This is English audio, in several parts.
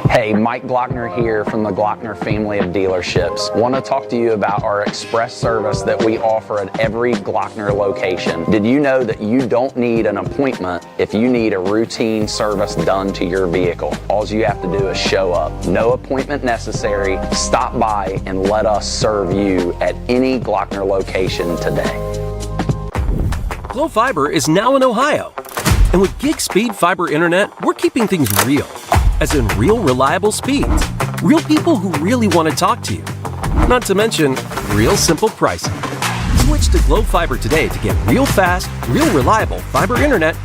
Hey, Mike Glockner here from the Glockner family of dealerships. Want to talk to you about our express service that we offer at every Glockner location. Did you know that you don't need an appointment if you need a routine service done to your vehicle? All you have to do is show up. No appointment necessary. Stop by and let us serve you at any Glockner location today. Glo Fiber is now in Ohio. And with gig speed fiber internet, we're keeping things real. As in real reliable speeds. Real people who really want to talk to you. Not to mention, real simple pricing. Switch to Glo Fiber today to get real fast, real reliable fiber internet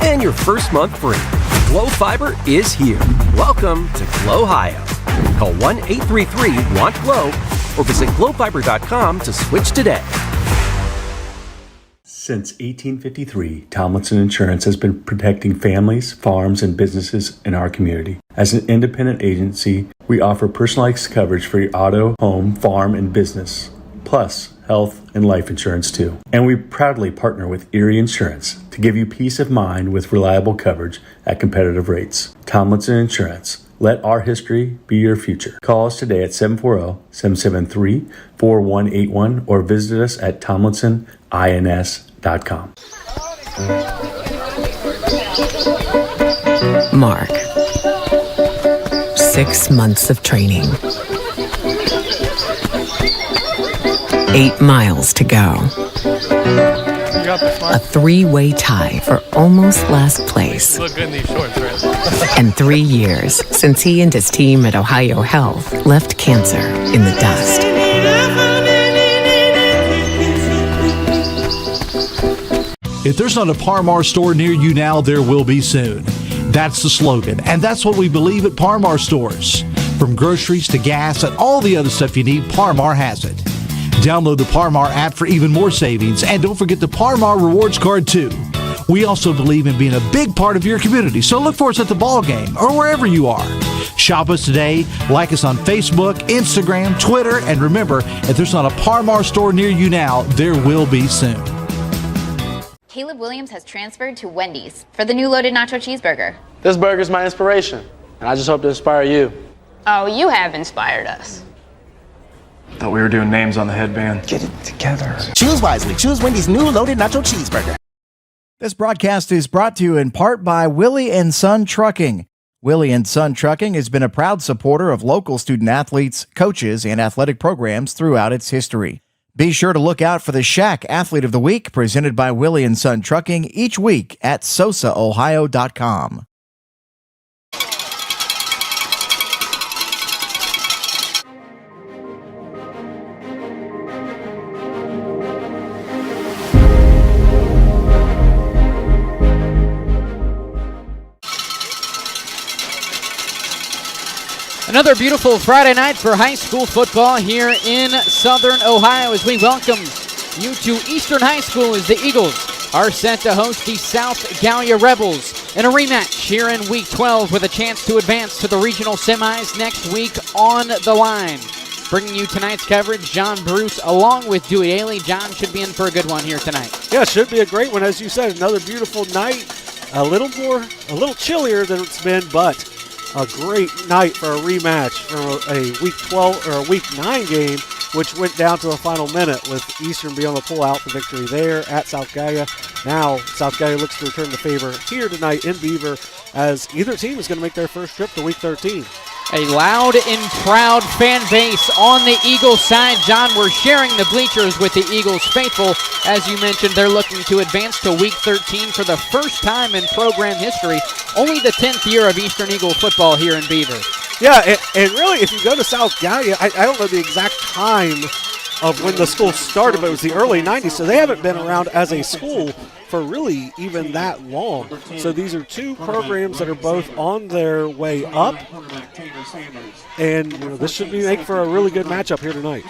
and your first month free. Glo Fiber is here. Welcome to Glo-Hio. Call 1-833-WANT-GLO or visit glofiber.com to switch today. Since 1853, Tomlinson Insurance has been protecting families, farms, and businesses in our community. As an independent agency, we offer personalized coverage for your auto, home, farm, and business, plus health and life insurance too. And we proudly partner with Erie Insurance to give you peace of mind with reliable coverage at competitive rates. Tomlinson Insurance. Let our history be your future. Call us today at 740-773-4181 or visit us at tomlinsonins.com. Mark. 6 months of training. 8 miles to go. A 3-way tie for almost last place. You look good in these shorts, right? And 3 years since he and his team at Ohio Health left cancer in the dust. If there's not a Par-Mar store near you now, there will be soon. That's the slogan, and that's what we believe at Par-Mar stores. From groceries to gas and all the other stuff you need, Par-Mar has it. Download the Par-Mar app for even more savings, and don't forget the Par-Mar rewards card too. We also believe in being a big part of your community, so look for us at the ball game or wherever you are. Shop us today, like us on Facebook, Instagram, Twitter, and remember, if there's not a Par-Mar store near you now, there will be soon. Caleb Williams has transferred to Wendy's for the new loaded nacho cheeseburger. This burger's my inspiration, and I just hope to inspire you. Oh, you have inspired us. Thought we were doing names on the headband. Get it together. Choose wisely. Choose Wendy's new loaded nacho cheeseburger. This broadcast is brought to you in part by Willie & Son Trucking. Willie & Son Trucking has been a proud supporter of local student athletes, coaches, and athletic programs throughout its history. Be sure to look out for the Shack Athlete of the Week presented by Willie & Son Trucking each week at sosaohio.com. Another beautiful Friday night for high school football here in Southern Ohio as we welcome you to Eastern High School as the Eagles are set to host the South Gallia Rebels in a rematch here in Week 12 with a chance to advance to the regional semis next week on the line. Bringing you tonight's coverage, John Bruce along with Dewey Daly. John should be in for a good one here tonight. Yeah, should be a great one. As you said, another beautiful night. A little chillier than it's been, but a great night for a rematch from a Week 12 or a Week 9 game, which went down to the final minute with Eastern being able to pull out the victory there at South Gallia. Now South Gallia looks to return the favor here tonight in Beaver as either team is going to make their first trip to Week 13. A loud and proud fan base on the Eagles side. John, we're sharing the bleachers with the Eagles faithful. As you mentioned, they're looking to advance to Week 13 for the first time in program history. Only the 10th year of Eastern Eagle football here in Beaver. Yeah, and really, if you go to South Gallia, I don't know the exact time of when the school started, but it was the early 90s, so they haven't been around as a school for really even that long. So these are two programs that are both on their way up, and this should make for a really good matchup here tonight.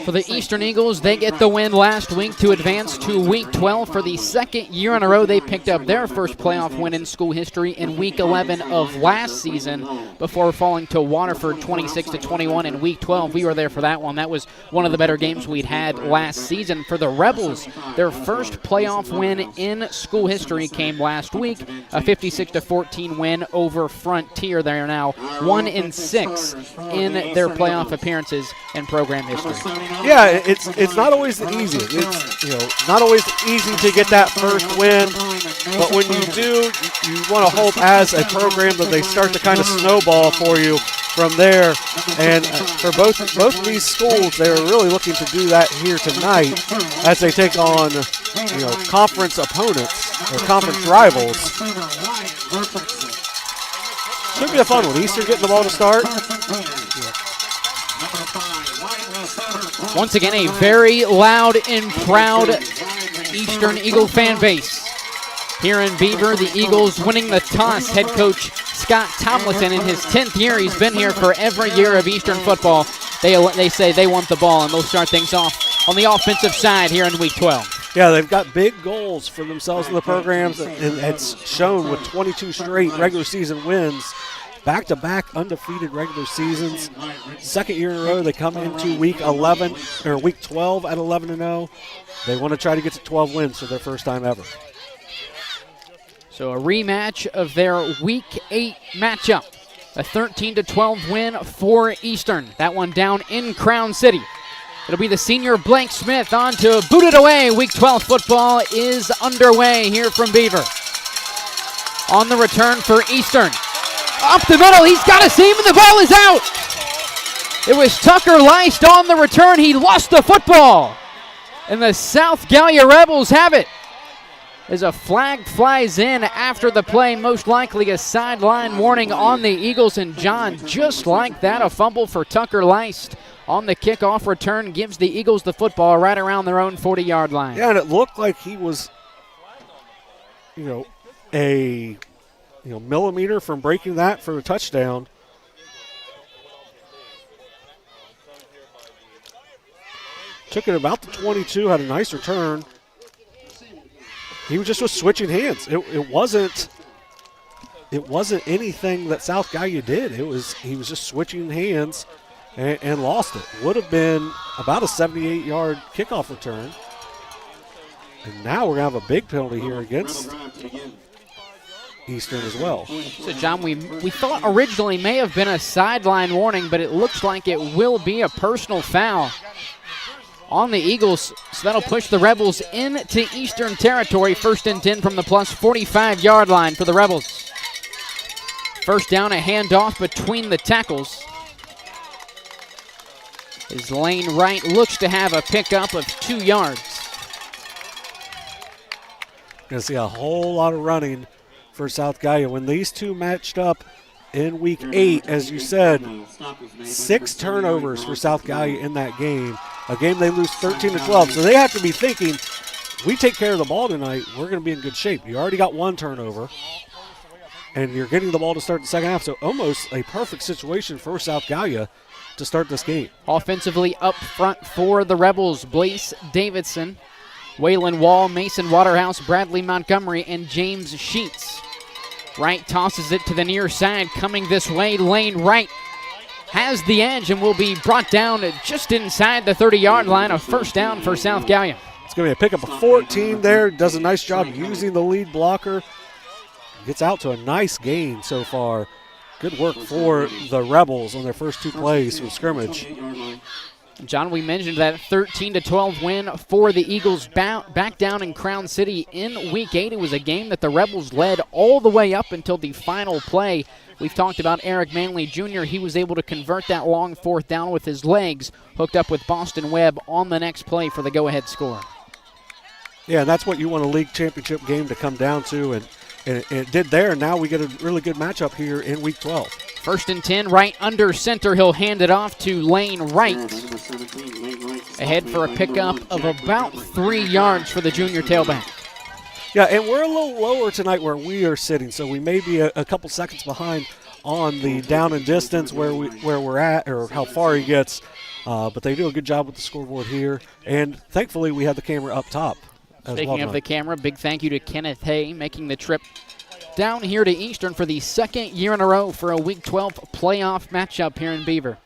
For the Eastern Eagles, they get the win last week to advance to Week 12 for the second year in a row. They picked up their first playoff win in school history in Week 11 of last season before falling to Waterford 26-21 in Week 12. We were there for that one. That was one of the better games we'd had last season. For the Rebels, their first playoff win in school history came last week, a 56-14 win over Frontier. They are now 1-6 in their playoff appearances in program history. Yeah, it's not always the easiest. It's not always easy to get that first win, but when you do, you want to hope as a program that they start to kind of snowball for you from there. And for both of these schools, they're really looking to do that here tonight as they take on conference opponents or conference rivals. Should be a fun one. Eastern getting the ball to start. Once again, a very loud and proud Eastern Eagle fan base. Here in Beaver, the Eagles winning the toss. Head coach Scott Tomlinson, in his 10th year, he's been here for every year of Eastern football. They say they want the ball, and they'll start things off on the offensive side here in Week 12. Yeah, they've got big goals for themselves in the programs, and it's shown with 22 straight regular season wins. Back-to-back undefeated regular seasons. Second year in a row, they come into Week 12 at 11-0. They want to try to get to 12 wins for their first time ever. So a rematch of their Week 8 matchup. A 13-12 win for Eastern. That one down in Crown City. It'll be the senior Blake Smith on to boot it away. Week 12 football is underway here from Beaver. On the return for Eastern. Up the middle, he's got a seam and the ball is out. It was Tucker Leist on the return. He lost the football. And the South Gallia Rebels have it. As a flag flies in after the play, most likely a sideline warning on the Eagles. And John, just like that, a fumble for Tucker Leist on the kickoff return gives the Eagles the football right around their own 40-yard line. Yeah, and it looked like he was, a millimeter from breaking that for a touchdown. Took it about the 22, had a nice return. He was just switching hands. It wasn't anything that South Gallia did. He was just switching hands and lost it. Would have been about a 78-yard kickoff return. And now we're going to have a big penalty here against Eastern as well. So, John, we thought originally may have been a sideline warning, but it looks like it will be a personal foul on the Eagles. So that'll push the Rebels into Eastern territory. 1st and 10 from the plus 45-yard line for the Rebels. First down, a handoff between the tackles. As Lane Wright looks to have a pickup of 2 yards. Going to see a whole lot of running for South Gallia. When these two matched up in Week 8, as you said, 6 turnovers for South Gallia in that game. A game they lose 13-12. So they have to be thinking, we take care of the ball tonight, we're going to be in good shape. You already got 1 turnover, and you're getting the ball to start the second half. So almost a perfect situation for South Gallia to start this game. Offensively up front for the Rebels, Blaise Davidson, Waylon Wall, Mason Waterhouse, Bradley Montgomery, and James Sheets. Wright tosses it to the near side. Coming this way, Lane Wright has the edge and will be brought down just inside the 30-yard line. A first down for South Gallia. It's going to be a pickup of 14 there. Does a nice job using the lead blocker. Gets out to a nice gain so far. Good work for the Rebels on their first 2 plays from scrimmage. John, we mentioned that 13-12 win for the Eagles back down in Crown City in Week 8. It was a game that the Rebels led all the way up until the final play. We've talked about Eric Manley Jr. He was able to convert that long 4th down with his legs, hooked up with Boston Webb on the next play for the go-ahead score. Yeah, and that's what you want a league championship game to come down to, and it did there. Now we get a really good matchup here in Week 12. 1st and 10, right under center. He'll hand it off to Lane Wright. Ahead for a pickup of about 3 yards for the junior tailback. Yeah, and we're a little lower tonight where we are sitting, so we may be a couple seconds behind on the down and distance where we're at or how far he gets. But they do a good job with the scoreboard here, and thankfully we have the camera up top. Speaking of the camera, big thank you to Kenneth Hay making the trip down here to Eastern for the 2nd year in a row for a Week 12 playoff matchup here in Beaver.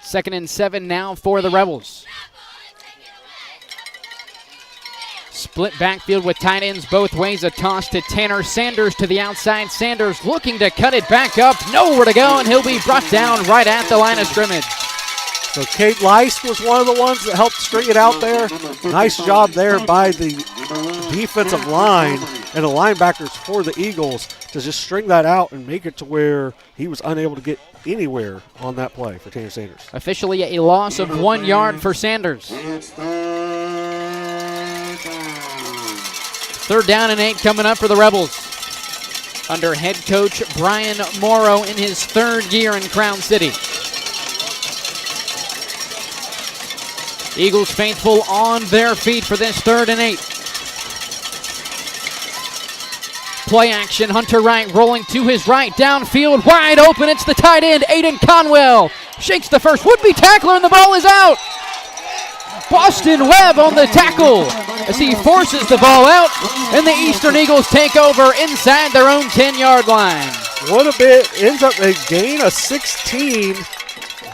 2nd and 7 now for the Rebels. Split backfield with tight ends both ways. A toss to Tanner Sanders to the outside. Sanders looking to cut it back up. Nowhere to go, and he'll be brought down right at the line of scrimmage. So Kate Leist was one of the ones that helped string it out there. Nice job there by the defensive line and the linebackers for the Eagles to just string that out and make it to where he was unable to get anywhere on that play for Tanner Sanders. Officially a loss of 1 yard for Sanders. 3rd down and 8 coming up for the Rebels. Under head coach Brian Morrow in his 3rd year in Crown City. Eagles faithful on their feet for this 3rd and 8. Play action, Hunter Wright rolling to his right, downfield, wide open, it's the tight end, Aiden Conwell. Shakes the first would-be tackler, and the ball is out. Boston Webb on the tackle as he forces the ball out, and the Eastern Eagles take over inside their own 10-yard line. What a bit, ends up a gain of 16,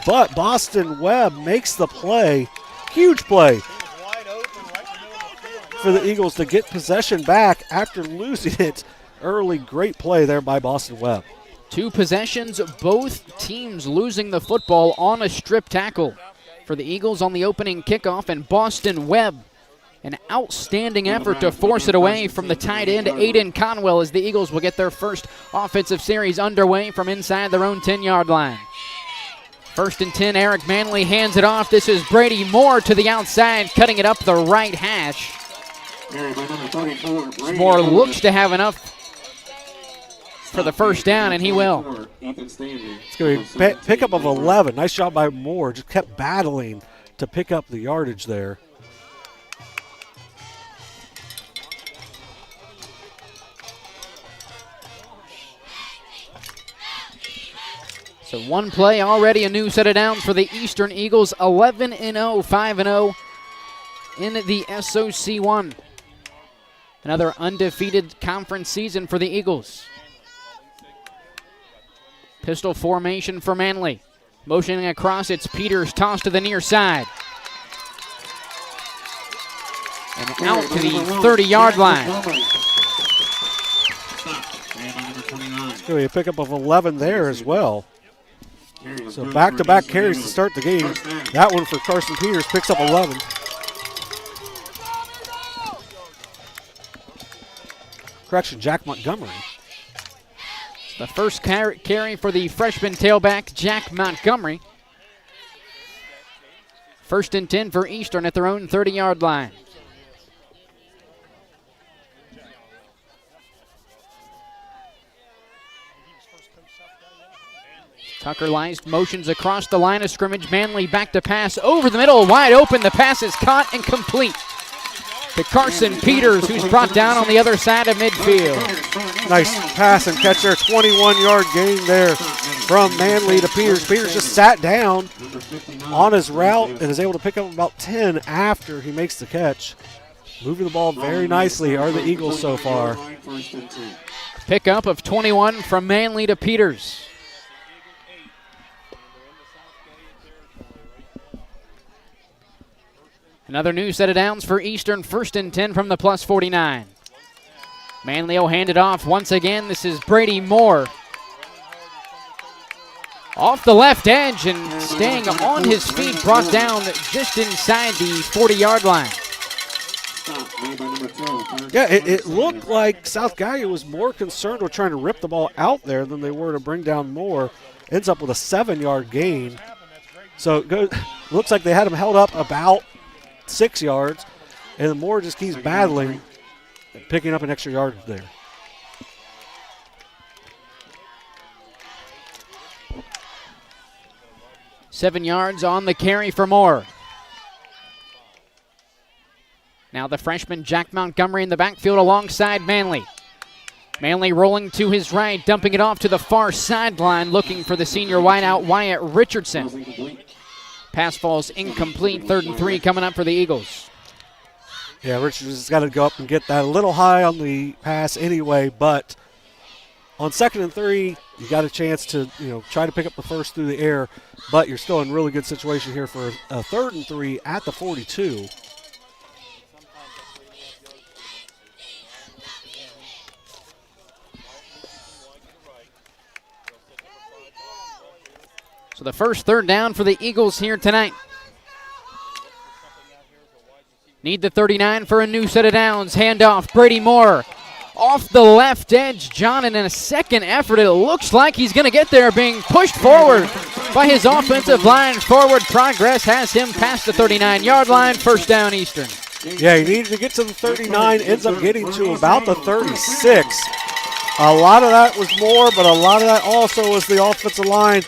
but Boston Webb makes the play. Huge play for the Eagles to get possession back after losing it early. Great play there by Boston Webb. 2 possessions, both teams losing the football on a strip tackle. For the Eagles on the opening kickoff, and Boston Webb, an outstanding effort to force it away from the tight end, Aiden Conwell, as the Eagles will get their first offensive series underway from inside their own 10-yard line. 1st and 10, Eric Manley hands it off. This is Brady Moore to the outside, cutting it up the right hash. Moore looks to have enough for the 1st down, and he will. It's going to be pickup of 11. Nice job by Moore. Just kept battling to pick up the yardage there. So 1 play, already a new set of downs for the Eastern Eagles, 11-0, 5-0 in the SOC1. Another undefeated conference season for the Eagles. Pistol formation for Manley. Motioning across, it's Peters, toss to the near side. And out to the 30-yard line. It's going to be a pickup of 11 there as well. So back-to-back carries to start the game. That one for Carson Peters picks up 11. Correction, Jack Montgomery. The first carry for the freshman tailback, Jack Montgomery. 1st and 10 for Eastern at their own 30-yard line. Tucker Leist motions across the line of scrimmage. Manley back to pass over the middle, wide open. The pass is caught and complete to Carson Peters, who's brought down on the other side of midfield. Nice pass and catch there. 21-yard gain there from Manley to Peters. Peters just sat down on his route and is able to pick up about 10 after he makes the catch. Moving the ball very nicely are the Eagles so far. Pickup of 21 from Manley to Peters. Another new set of downs for Eastern, 1st and 10 from the plus 49. Manley will hand it off once again. This is Brady Moore. Off the left edge and staying on his feet, brought down just inside the 40-yard line. Yeah, it looked like South Gallia was more concerned with trying to rip the ball out there than they were to bring down Moore. Ends up with a 7-yard gain. So it goes, looks like they had him held up about 6 yards, and Moore just keeps battling, picking up an extra yard there. Seven yards on the carry for Moore. Now the freshman Jack Montgomery in the backfield alongside Manley. Manley rolling to his right, dumping it off to the far sideline, looking for the senior wideout Wyatt Richardson. Pass falls incomplete. 3rd and 3 coming up for the Eagles. Yeah, Richardson's got to go up and get that a little high on the pass anyway, but on 2nd and 3, you got a chance to try to pick up the first through the air, but you're still in really good situation here for a 3rd and 3 at the 42. So the first third down for the Eagles here tonight. Need the 39 for a new set of downs. Handoff, Brady Moore off the left edge. John, in a second effort, it looks like he's going to get there, being pushed forward by his offensive line. Forward progress has him past the 39-yard line. First down, Eastern. Yeah, he needed to get to the 39, ends up getting to about the 36. A lot of that was Moore, but a lot of that also was the offensive line.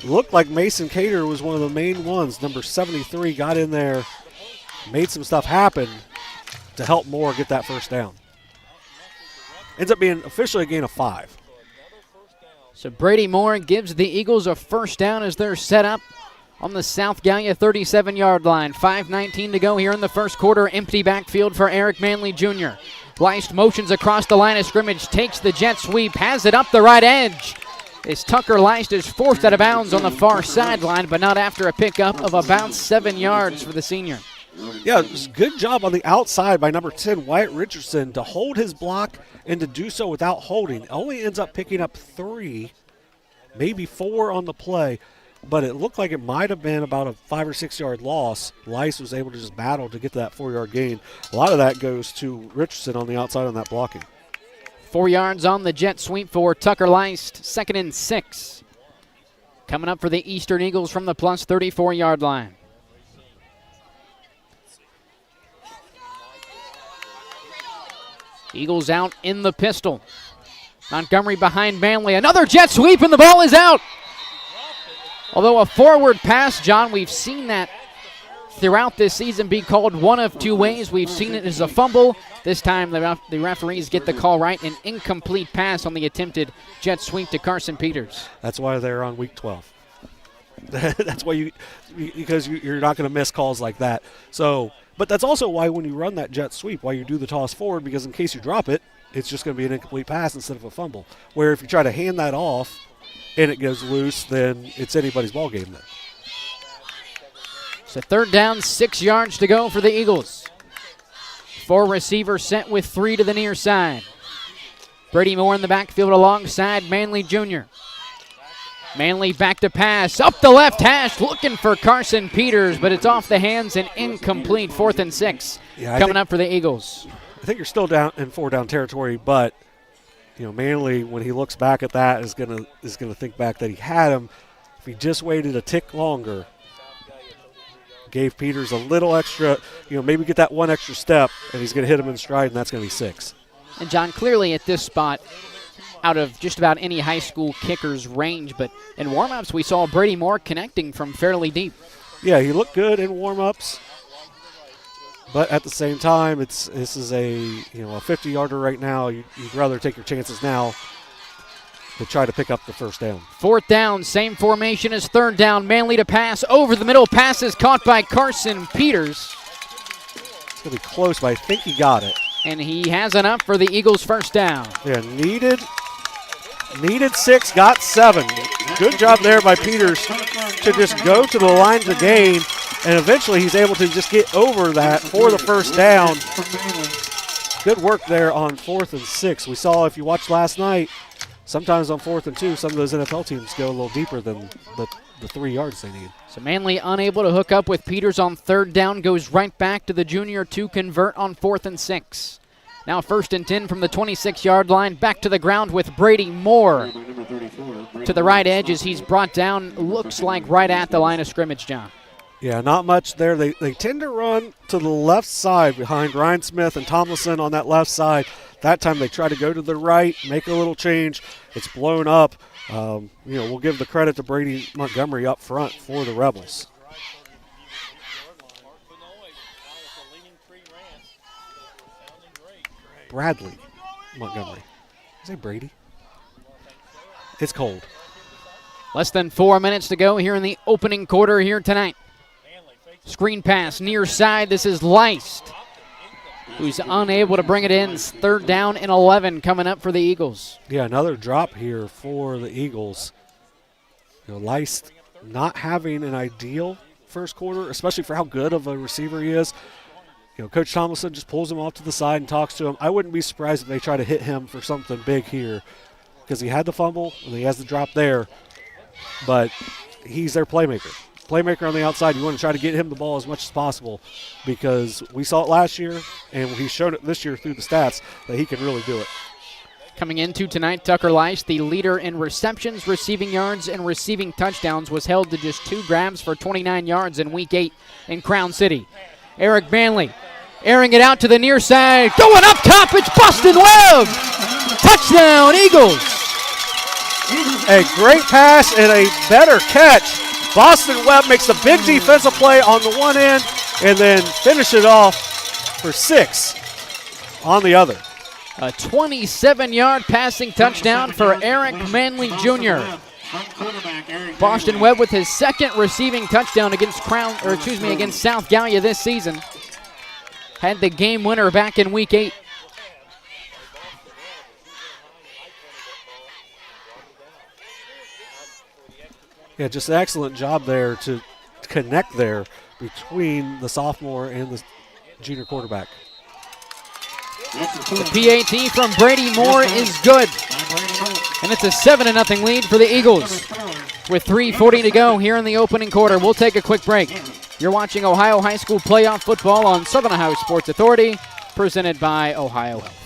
Looked like Mason Cater was one of the main ones. Number 73 got in there, made some stuff happen to help Moore get that first down. Ends up being officially a gain of 5. So Brady Moore gives the Eagles a first down as they're set up on the South Gallia 37-yard line. 5:19 to go here in the first quarter. Empty backfield for Eric Manley Jr. Leist motions across the line of scrimmage, takes the jet sweep, has it up the right edge. As Tucker Leist is forced out of bounds on the far sideline, but not after a pickup of about 7 yards for the senior. Yeah, it was a good job on the outside by number 10, Wyatt Richardson, to hold his block and to do so without holding. Only ends up picking up 3, maybe 4 on the play, but it looked like it might have been about a 5 or 6 yard loss. Leist was able to just battle to get to that 4-yard gain. A lot of that goes to Richardson on the outside on that blocking. 4 yards on the jet sweep for Tucker Leist. 2nd and 6. Coming up for the Eastern Eagles from the plus 34-yard line. Eagles out in the pistol. Montgomery behind Manley. Another jet sweep, and the ball is out. Although a forward pass, John, we've seen that throughout this season be called one of 2 ways. We've seen it as a fumble. This time the referees get the call right, an incomplete pass on the attempted jet sweep to Carson Peters. That's why they're on week 12. That's why because you're not going to miss calls like that. So, but that's also why when you run that jet sweep, why you do the toss forward, because in case you drop it, it's just going to be an incomplete pass instead of a fumble. Where if you try to hand that off and it goes loose, then it's anybody's ball game then. So 3rd down, 6 yards to go for the Eagles. 4 receivers set with 3 to the near side. Brady Moore in the backfield alongside Manley Jr. Manley back to pass, up the left hash, looking for Carson Peters, but it's off the hands and incomplete. 4th and 6 coming up for the Eagles. I think you're still down in 4-down territory, but Manley, when he looks back at that, is gonna think back that he had him. If he just waited a tick longer, gave Peters a little extra, maybe get that one extra step, and he's going to hit him in stride, and that's going to be 6. And, John, clearly at this spot, out of just about any high school kicker's range, but in warm-ups we saw Brady Moore connecting from fairly deep. Yeah, he looked good in warm-ups, but at the same time, this is a 50-yarder right now. You'd rather take your chances now to try to pick up the first down. 4th down, same formation as 3rd down. Manley to pass, over the middle, pass is caught by Carson Peters. It's going to be close, but I think he got it. And he has enough for the Eagles' first down. Yeah, needed 6, got 7. Good job there by Peters to just go to the line to gain, and eventually he's able to just get over that for the first down. Good work there on 4th and 6. We saw, if you watched last night, sometimes on 4th and 2, some of those NFL teams go a little deeper than the 3 yards they need. So Manley unable to hook up with Peters on 3rd down, goes right back to the junior to convert on 4th and 6. Now 1st and 10 from the 26-yard line, back to the ground with Brady Moore. To the right edge as he's brought down, looks like right at the line of scrimmage, John. Yeah, not much there. They tend to run to the left side behind Ryan Smith and Tomlinson on that left side. That time they try to go to the right, make a little change. It's blown up. We'll give the credit to Brady Montgomery up front for the Rebels. Bradley Montgomery. Is it Brady? It's cold. Less than 4 minutes to go here in the opening quarter here tonight. Screen pass near side. This is Leist, who's unable to bring it in. 3rd down and 11 coming up for the Eagles. Yeah, another drop here for the Eagles. Leist not having an ideal first quarter, especially for how good of a receiver he is. Coach Tomlinson just pulls him off to the side and talks to him. I wouldn't be surprised if they try to hit him for something big here, because he had the fumble and he has the drop there. But he's their playmaker. Playmaker on the outside, you want to try to get him the ball as much as possible because we saw it last year, and he's shown it this year through the stats that he can really do it. Coming into tonight, Tucker Leish, the leader in receptions, receiving yards, and receiving touchdowns, was held to just 2 grabs for 29 yards in Week 8 in Crown City. Eric Manley airing it out to the near side. Going up top, it's Boston Webb! Touchdown, Eagles! A great pass and a better catch. Boston Webb makes a big defensive play on the one end and then finish it off for 6 on the other. A 27-yard passing touchdown for Eric Manley Jr. Boston Webb with his 2nd receiving touchdown against against South Gallia this season. Had the game winner back in Week 8. Yeah, just an excellent job there to connect there between the sophomore and the junior quarterback. The PAT from Brady Moore is good. And it's a 7-0 lead for the Eagles. With 3:40 to go here in the opening quarter, we'll take a quick break. You're watching Ohio High School Playoff Football on Southern Ohio Sports Authority, presented by Ohio Health.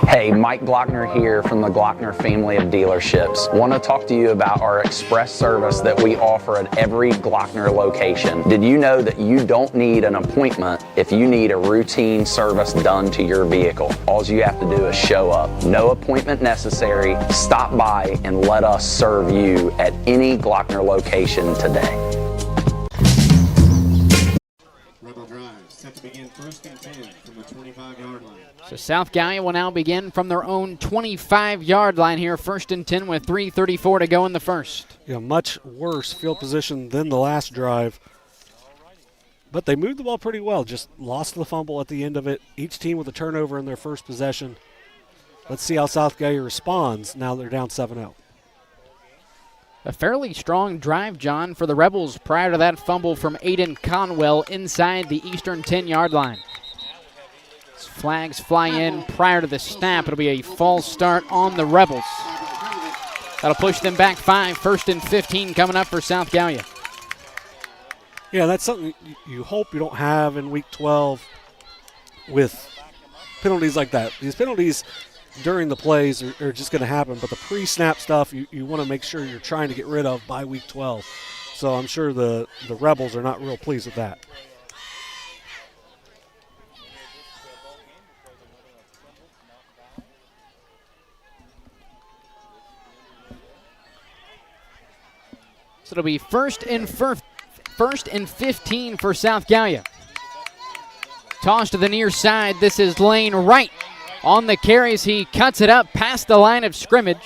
Hey, Mike Glockner here from the Glockner family of dealerships. Want to talk to you about our express service that we offer at every Glockner location. Did you know that you don't need an appointment if you need a routine service done to your vehicle? All you have to do is show up. No appointment necessary. Stop by and let us serve you at any Glockner location today. Rebel drive set to begin 1st and 10 from the 25-yard line. So South Gallia will now begin from their own 25-yard line here, 1st and 10 with 3:34 to go in the first. Yeah, much worse field position than the last drive. But they moved the ball pretty well, just lost the fumble at the end of it. Each team with a turnover in their first possession. Let's see how South Gallia responds now they're down 7-0. A fairly strong drive, John, for the Rebels prior to that fumble from Aiden Conwell inside the eastern 10-yard line. As flags fly in prior to the snap, it'll be a false start on the Rebels. That'll push them back 5, 1st and 15 coming up for South Gallia. Yeah, that's something you hope you don't have in Week 12 with penalties like that. These penalties during the plays are just going to happen, but the pre-snap stuff you want to make sure you're trying to get rid of by Week 12. So I'm sure the Rebels are not real pleased with that. So it'll be 1st and 15 for South Gallia. Toss to the near side. This is Lane Wright. On the carries, he cuts it up past the line of scrimmage.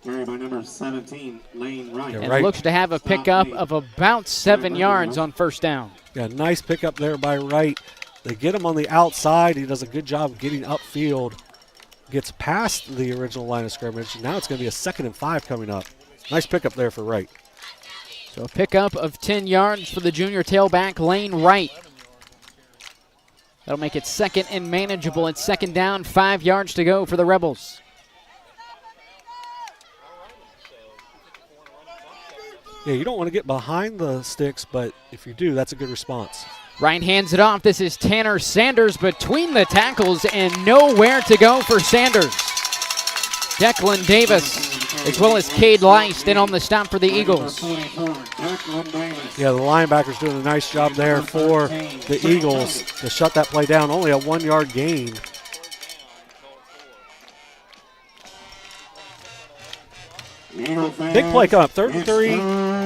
Carry by number 17, Lane Wright. And looks to have a pickup of about 7 yards on 1st down. Yeah, nice pickup there by Wright. They get him on the outside. He does a good job getting upfield. Gets past the original line of scrimmage. Now it's going to be a 2nd and 5 coming up. Nice pickup there for Wright. So a pickup of 10 yards for the junior tailback, Lane Wright. That'll make it 2nd and manageable. It's 2nd down, 5 yards to go for the Rebels. Yeah, you don't want to get behind the sticks, but if you do, that's a good response. Wright hands it off. This is Tanner Sanders between the tackles and nowhere to go for Sanders. Declan Davis as well as Cade Leist in on the stop for the Eagles. Yeah, the linebacker's doing a nice job there for the Eagles to shut that play down. Only a 1-yard gain. Big play coming up, 3rd and 3,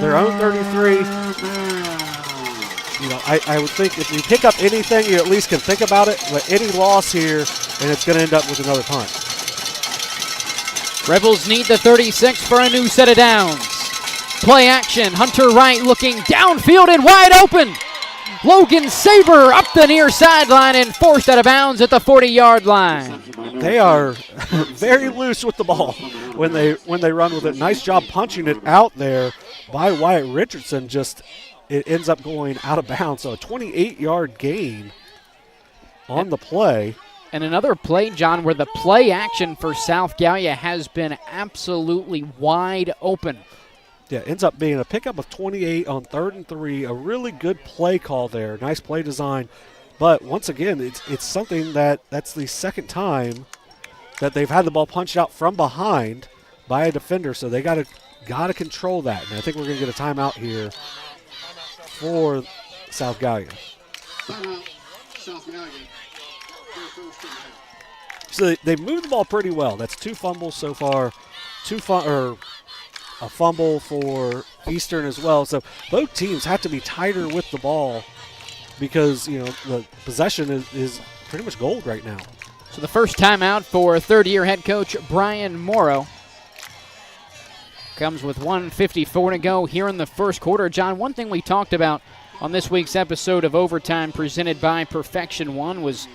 their own 33. You know, I would think if you pick up anything, you at least can think about it. But any loss here, and it's going to end up with another punt. Rebels need the 36 for a new set of downs. Play action, Hunter Wright looking downfield and wide open. Logan Saber up the near sideline and forced out of bounds at the 40-yard line. They are very loose with the ball when they run with it. Nice job punching it out there by Wyatt Richardson. Just it ends up going out of bounds. So a 28-yard gain on the play. And another play, John, where the play action for South Gallia has been absolutely wide open. Yeah, ends up being a pickup of 28 on 3rd and 3. A really good play call there. Nice play design. But once again, it's something that's the second time that they've had the ball punched out from behind by a defender. So they gotta control that. And I think we're gonna get a timeout here for South Gallia. So they've moved the ball pretty well. That's 2 fumbles so far. A fumble for Eastern as well. So both teams have to be tighter with the ball because, the possession is pretty much gold right now. So the first timeout for third-year head coach Brian Morrow comes with 1:54 to go here in the first quarter. John, one thing we talked about on this week's episode of Overtime presented by Perfection One was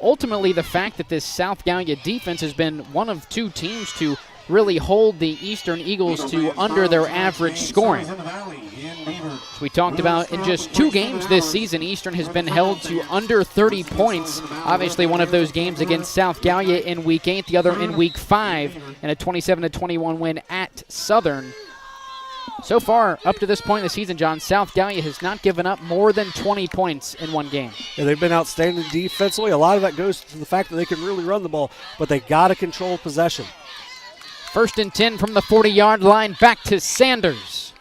ultimately the fact that this South Gallia defense has been one of 2 teams to really hold the Eastern Eagles to under their average scoring. As we talked about, in just 2 games this season, Eastern has been held to under 30 points. Obviously, one of those games against South Gallia in Week 8, the other in Week 5, and a 27-21 win at Southern. So far, up to this point in the season, John, South Gallia has not given up more than 20 points in one game. Yeah, they've been outstanding defensively. A lot of that goes to the fact that they can really run the ball, but they got to control possession. 1st and 10 from the 40-yard line, back to Sanders.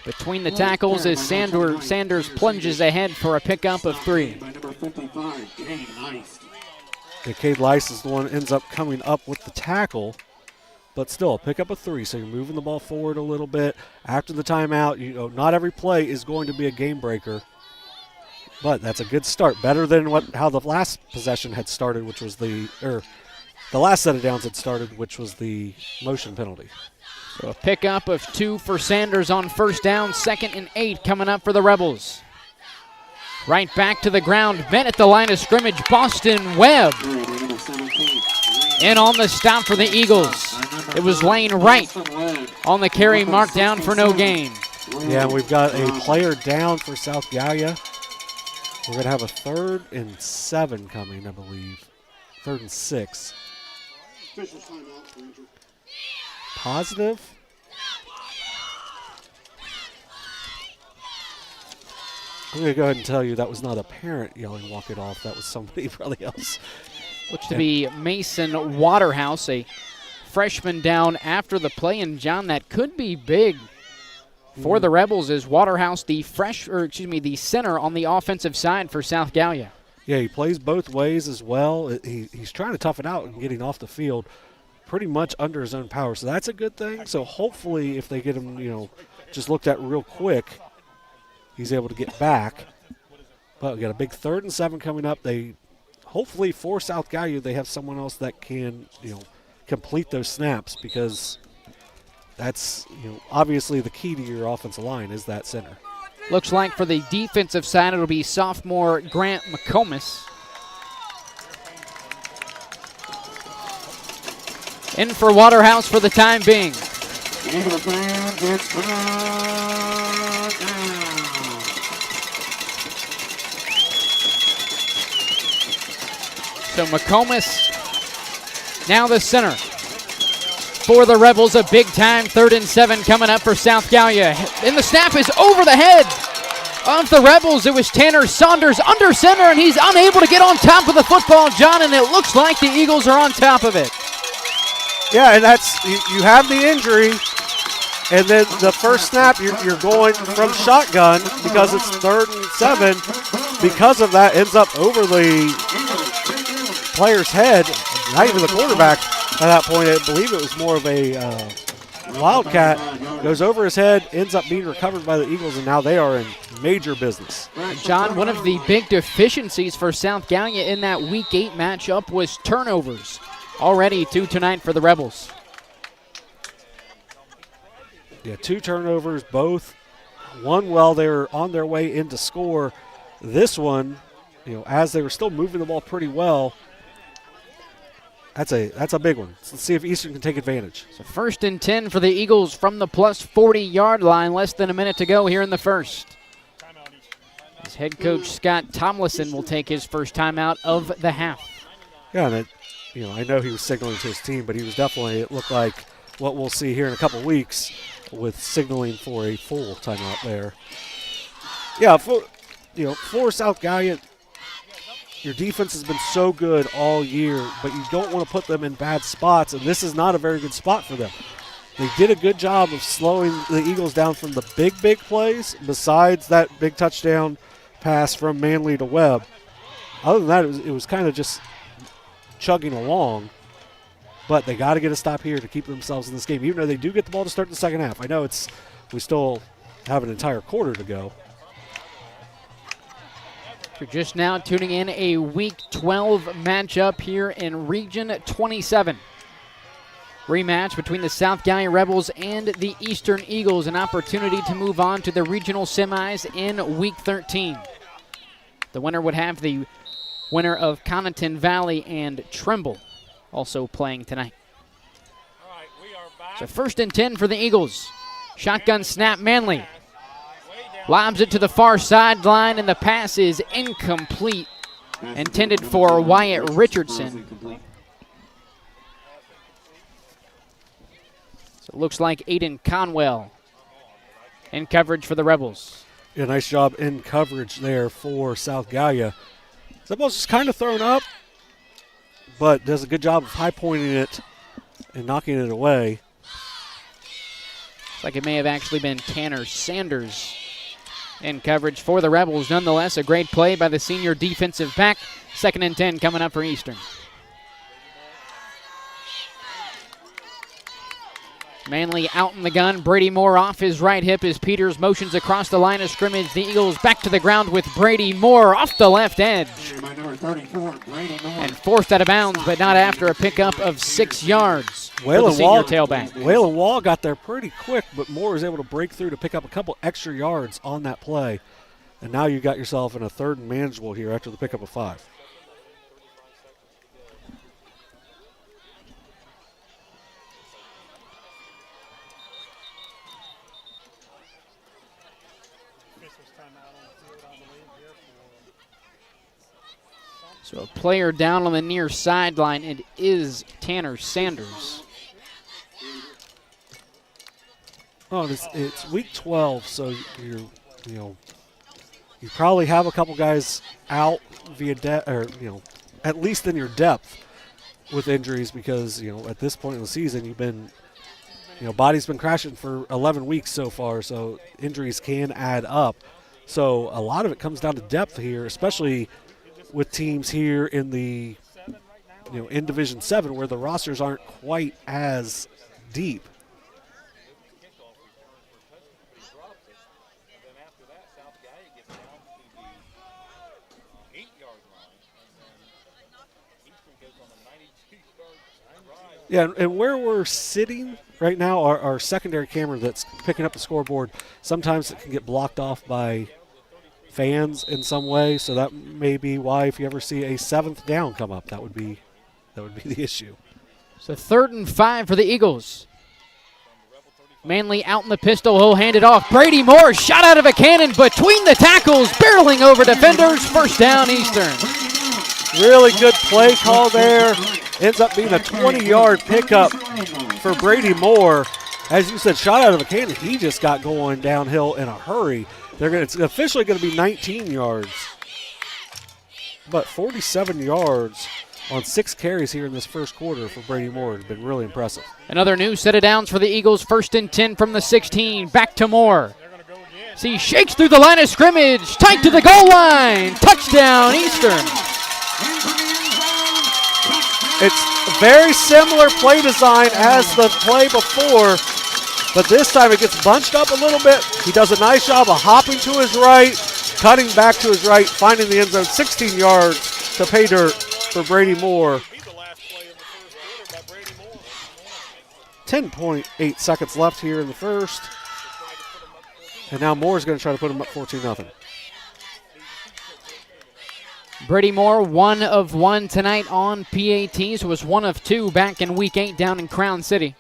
Between the tackles as Sanders plunges ahead for a pickup of 3. Cade Lice is the one that ends up coming up with the tackle, but still a pickup of 3. So you're moving the ball forward a little bit. After the timeout, not every play is going to be a game breaker, but that's a good start. Better than how the last possession had started, which was the last set of downs had started, which was the motion penalty. So a pickup of 2 for Sanders on first down. 2nd and 8 coming up for the Rebels. Right back to the ground. Bent at the line of scrimmage. Boston Webb in on the stop for the Eagles. It was Lane Wright on the carry, marked down for no gain. Yeah, we've got a player down for South Gallia. We're going to have a 3rd and 7 coming, I believe. 3rd and 6. Positive? I'm going to go ahead and tell you that was not a parent yelling walk it off. That was somebody probably else. Looks to be Mason Waterhouse, a freshman down after the play. And, John, that could be big for the Rebels as Waterhouse, the center on the offensive side for South Gallia. Yeah, he plays both ways as well. He's trying to tough it out and getting off the field pretty much under his own power. So that's a good thing. So hopefully if they get him, just looked at real quick, he's able to get back. But we got a big 3rd and 7 coming up. They hopefully for South Gallia they have someone else that can, complete those snaps because that's, obviously the key to your offensive line is that center. Looks like for the defensive side, it'll be sophomore Grant McComas. In for Waterhouse for the time being. So McComas now the center. For the Rebels, a big-time 3rd and 7 coming up for South Gallia. And the snap is over the head of the Rebels. It was Tanner Saunders under center, and he's unable to get on top of the football, John, and it looks like the Eagles are on top of it. Yeah, and that's, you have the injury, and then the first snap, you're going from shotgun because it's 3rd and 7. Because of that, ends up over the player's head, not even the quarterback. At that point, I believe it was more of a Wildcat. Goes over his head, ends up being recovered by the Eagles, and now they are in major business. John, one of the big deficiencies for South Gallia in that Week 8 matchup was turnovers. Already 2 tonight for the Rebels. Yeah, 2 turnovers, both. One while they were on their way in to score. This one, as they were still moving the ball pretty well, that's a big one. So let's see if Eastern can take advantage. So 1st and 10 for the Eagles from the plus 40-yard line. Less than a minute to go here in the first. As head coach Scott Tomlinson will take his first timeout of the half. Yeah, and I know he was signaling to his team, but he was definitely, it looked like what we'll see here in a couple weeks with signaling for a full timeout there. Yeah, for South Gallia, your defense has been so good all year, but you don't want to put them in bad spots, and this is not a very good spot for them. They did a good job of slowing the Eagles down from the big plays, besides that big touchdown pass from Manley to Webb. Other than that, it was kind of just chugging along, but they got to get a stop here to keep themselves in this game, even though they do get the ball to start the second half. I know we still have an entire quarter to go. You're just now tuning in, a Week 12 matchup here in Region 27. Rematch between the South Gallia Rebels and the Eastern Eagles, an opportunity to move on to the regional semis in Week 13. The winner would have the winner of Connaughton Valley and Trimble also playing tonight. So 1st and 10 for the Eagles. Shotgun snap, Manley lobs it to the far sideline, and the pass is incomplete, intended for Wyatt Richardson. So it looks like Aiden Conwell in coverage for the Rebels. Yeah, nice job in coverage there for South Gallia. The ball's just kind of thrown up, but does a good job of high-pointing it and knocking it away. Looks like it may have actually been Tanner Sanders in coverage for the Rebels. Nonetheless, a great play by the senior defensive back. 2nd and 10 coming up for Eastern. Manley out in the gun. Brady Moore off his right hip as Peters motions across the line of scrimmage. The Eagles back to the ground with Brady Moore off the left edge. And forced out of bounds, but not after a pickup of 6 yards for the senior tailback. Waylon Wall got there pretty quick, but Moore was able to break through to pick up a couple extra yards on that play. And now you got yourself in a 3rd and manageable here after the pickup of 5. So a player down on the near sideline. It is Tanner Sanders. Oh, it's Week 12, so you probably have a couple guys out via at least in your depth with injuries, because at this point in the season you've been body's been crashing for 11 weeks so far, so injuries can add up. So a lot of it comes down to depth here, especially with teams here in the in Division VII, where the rosters aren't quite as deep. Yeah, and where we're sitting right now, our secondary camera that's picking up the scoreboard, sometimes it can get blocked off by fans in some way, so that may be why if you ever see a 7th down come up, that would be the issue. So 3rd and 5 for the Eagles. Manley out in the pistol, he'll hand it off. Brady Moore shot out of a cannon between the tackles, barreling over defenders. 1st down Eastern. Really good play call there. Ends up being a 20-yard pickup for Brady Moore. As you said, shot out of a cannon. He just got going downhill in a hurry. It's officially going to be 19 yards. But 47 yards on 6 carries here in this first quarter for Brady Moore has been really impressive. Another new set of downs for the Eagles. 1st and 10 from the 16. Back to Moore. See, shakes through the line of scrimmage. Tight to the goal line. Touchdown, Eastern. It's a very similar play design as the play before, but this time it gets bunched up a little bit. He does a nice job of hopping to his right, cutting back to his right, finding the end zone. 16 yards to pay dirt for Brady Moore. 10.8 seconds left here in the first. And now Moore's going to try to put him up 14-0. Brady Moore, 1 of 1 tonight on PATs, was 1 of 2 back in Week 8 down in Crown City.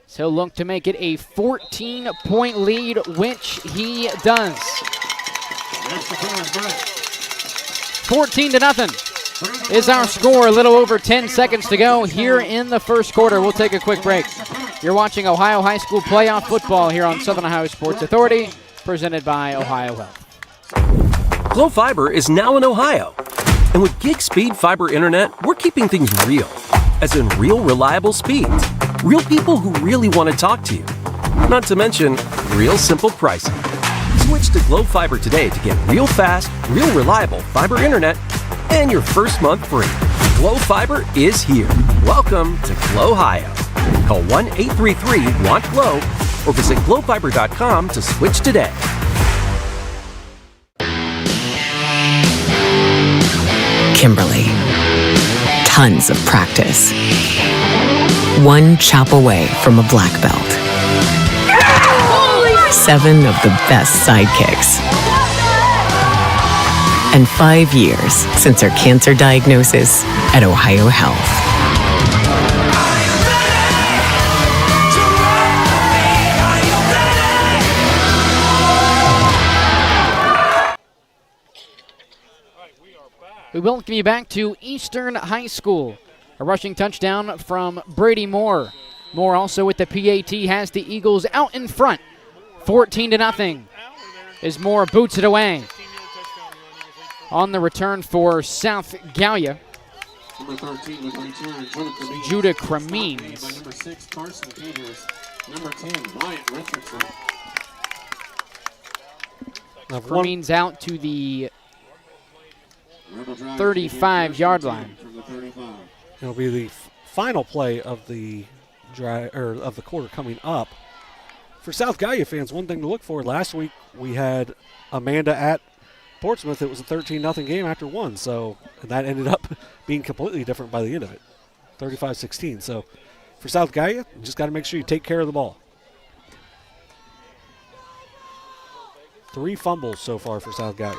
So look to make it a 14-point lead, which he does. 14-0. is our score. A little over 10 seconds to go here in the first quarter. We'll take a quick break. You're watching Ohio High School playoff football here on Southern Ohio Sports Authority, presented by Ohio Health. Glo Fiber is now in Ohio. And with gig speed fiber internet, we're keeping things real. As in real reliable speeds. Real people who really want to talk to you. Not to mention, real simple pricing. Switch to Glo Fiber today to get real fast, real reliable fiber internet and your first month free. Glo Fiber is here. Welcome to Glo Ohio. Call 1-833-WANT-GLO or visit glofiber.com to switch today. Kimberly. Tons of practice. One chop away from a black belt. 7 of the best sidekicks. And 5 years since her cancer diagnosis at Ohio Health. We welcome you back to Eastern High School. A rushing touchdown from Brady Moore. Moore also with the PAT has the Eagles out in front. 14-0 as Moore boots it away. On the return for South Gallia. Number 13 with return, Judah Cremines. By number 6, Carson Peters. Number 10, Wyatt Richardson. Cremines out to the 35-yard line. It'll be the final play of the of the quarter coming up. For South Gallia fans, one thing to look for. Last week we had Amanda at Portsmouth. It was a 13-0 game after one, so and that ended up being completely different by the end of it, 35-16. So for South Gallia, you just got to make sure you take care of the ball. 3 fumbles so far for South Gallia.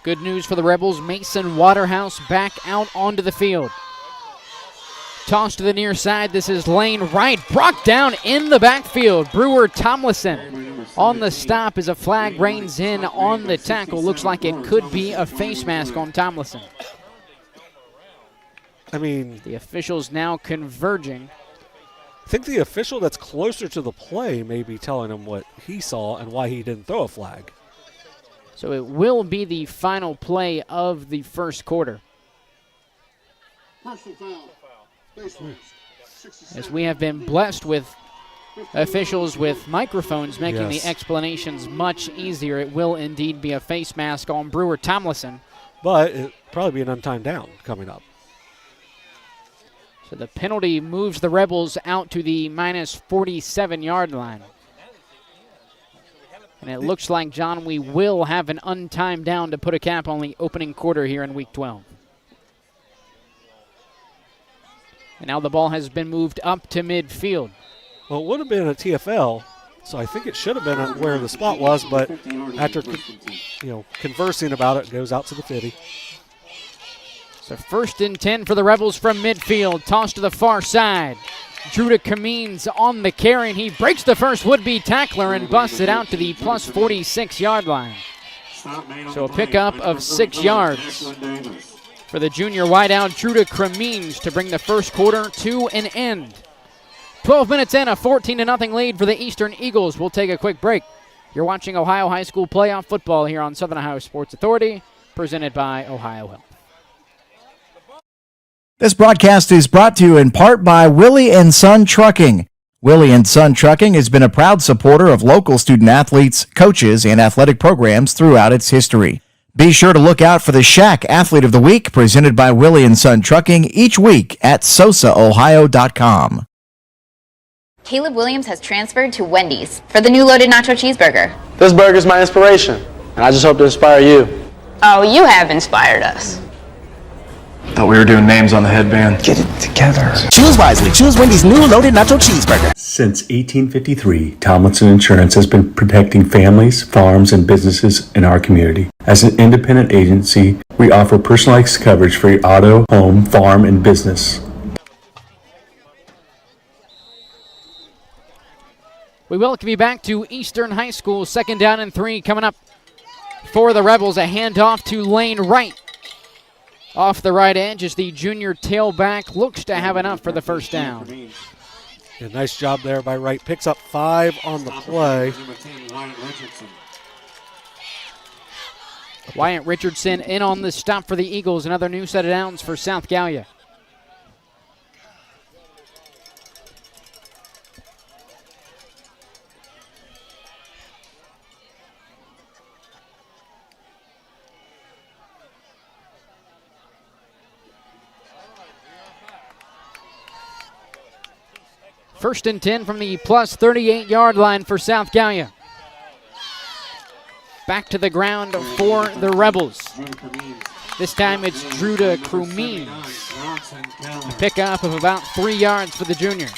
Good news for the Rebels. Mason Waterhouse back out onto the field. Toss to the near side. This is lane right. Brought down in the backfield. Brewer Tomlinson on the stop as a flag reins in on the tackle. Looks like it could be a face mask on Tomlinson. I mean, the officials now converging. I think the official that's closer to the play may be telling him what he saw and why he didn't throw a flag. So it will be the final play of the first quarter. As we have been blessed with officials with microphones making the explanations much easier, it will indeed be a face mask on Brewer Tomlinson. But it'll probably be an untimed down coming up. So the penalty moves the Rebels out to the minus 47-yard line. And it looks like, John, we will have an untimed down to put a cap on the opening quarter here in Week 12. And now the ball has been moved up to midfield. Well, it would have been a TFL, so I think it should have been where the spot was, but after conversing about it, it goes out to the 50. So 1st and 10 for the Rebels from midfield. Toss to the far side. Judah Camines on the carry, and he breaks the first would-be tackler and busts it out to the plus 46-yard line. So a pickup of 6 yards for the junior wideout Judah Camines to bring the first quarter to an end. 12 minutes in, a 14-0 lead for the Eastern Eagles. We'll take a quick break. You're watching Ohio High School playoff football here on Southern Ohio Sports Authority, presented by Ohio Health. This broadcast is brought to you in part by Willie & Son Trucking. Willie & Son Trucking has been a proud supporter of local student-athletes, coaches, and athletic programs throughout its history. Be sure to look out for the Shack Athlete of the Week presented by Willie & Son Trucking each week at sosaohio.com. Caleb Williams has transferred to Wendy's for the new loaded nacho cheeseburger. This burger's my inspiration, and I just hope to inspire you. Oh, you have inspired us. Thought we were doing names on the headband. Get it together. Choose wisely. Choose Wendy's new loaded nacho cheeseburger. Since 1853, Tomlinson Insurance has been protecting families, farms, and businesses in our community. As an independent agency, we offer personalized coverage for your auto, home, farm, and business. We welcome you back to Eastern High School. 2nd down and 3 coming up for the Rebels. A handoff to lane right. Off the right edge as the junior tailback looks to have enough for the first down. Yeah, nice job there by Wright. Picks up 5 on the play. Wyatt Richardson in on the stop for the Eagles. Another new set of downs for South Gallia. First and 10 from the plus 38-yard line for South Gallia. Back to the ground for the Rebels. This time it's Drew to Crumines. A pickup of about 3 yards for the junior.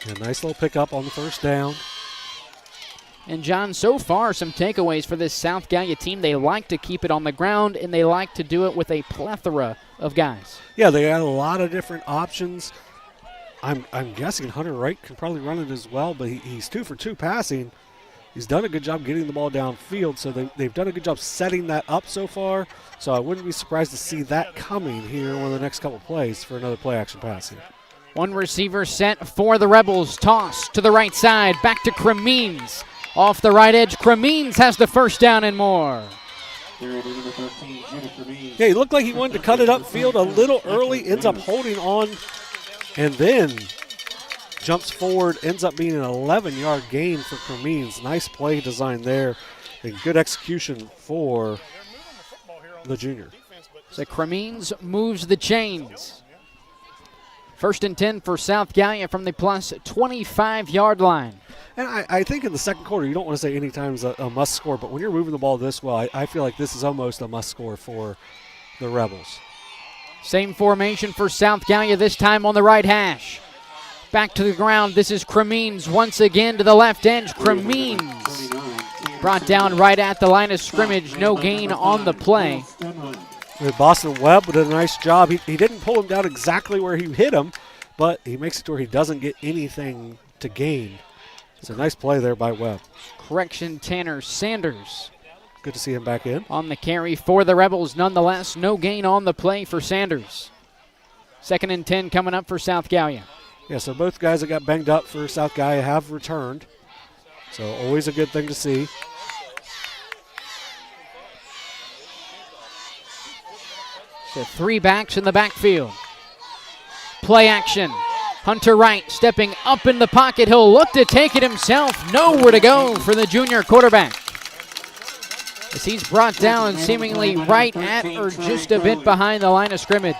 A nice little pickup on the first down. And John, so far some takeaways for this South Gallia team. They like to keep it on the ground, and they like to do it with a plethora of guys. Yeah, they got a lot of different options. I'm guessing Hunter Wright can probably run it as well, but he's 2 for 2 passing. He's done a good job getting the ball downfield, so they've done a good job setting that up so far. So I wouldn't be surprised to see that coming here in one of the next couple plays for another play-action passing. One receiver set for the Rebels. Toss to the right side, back to Cremines. Off the right edge, Cremines has the first down and more. Yeah, he looked like he wanted to cut it upfield a little early, ends up holding on, and then jumps forward, ends up being an 11-yard gain for Cremines. Nice play design there and good execution for the junior. So Cremines moves the chains. First and 10 for South Gallia from the plus 25-yard line. And I think in the second quarter, you don't want to say any time is a must score, but when you're moving the ball this well, I feel like this is almost a must score for the Rebels. Same formation for South Gallia, this time on the right hash. Back to the ground, this is Cremines once again to the left edge. Cremines brought down right at the line of scrimmage, no gain on the play. Boston Webb did a nice job. He didn't pull him down exactly where he hit him, but he makes it to where he doesn't get anything to gain. It's a nice play there by Webb. Correction, Tanner Sanders. Good to see him back in. On the carry for the Rebels, nonetheless, no gain on the play for Sanders. Second and 10 coming up for South Gallia. Yeah, so both guys that got banged up for South Gallia have returned. So always a good thing to see. So 3 backs in the backfield. Play action. Hunter Wright stepping up in the pocket. He'll look to take it himself. Nowhere to go for the junior quarterback, as he's brought down seemingly right at or just a bit behind the line of scrimmage.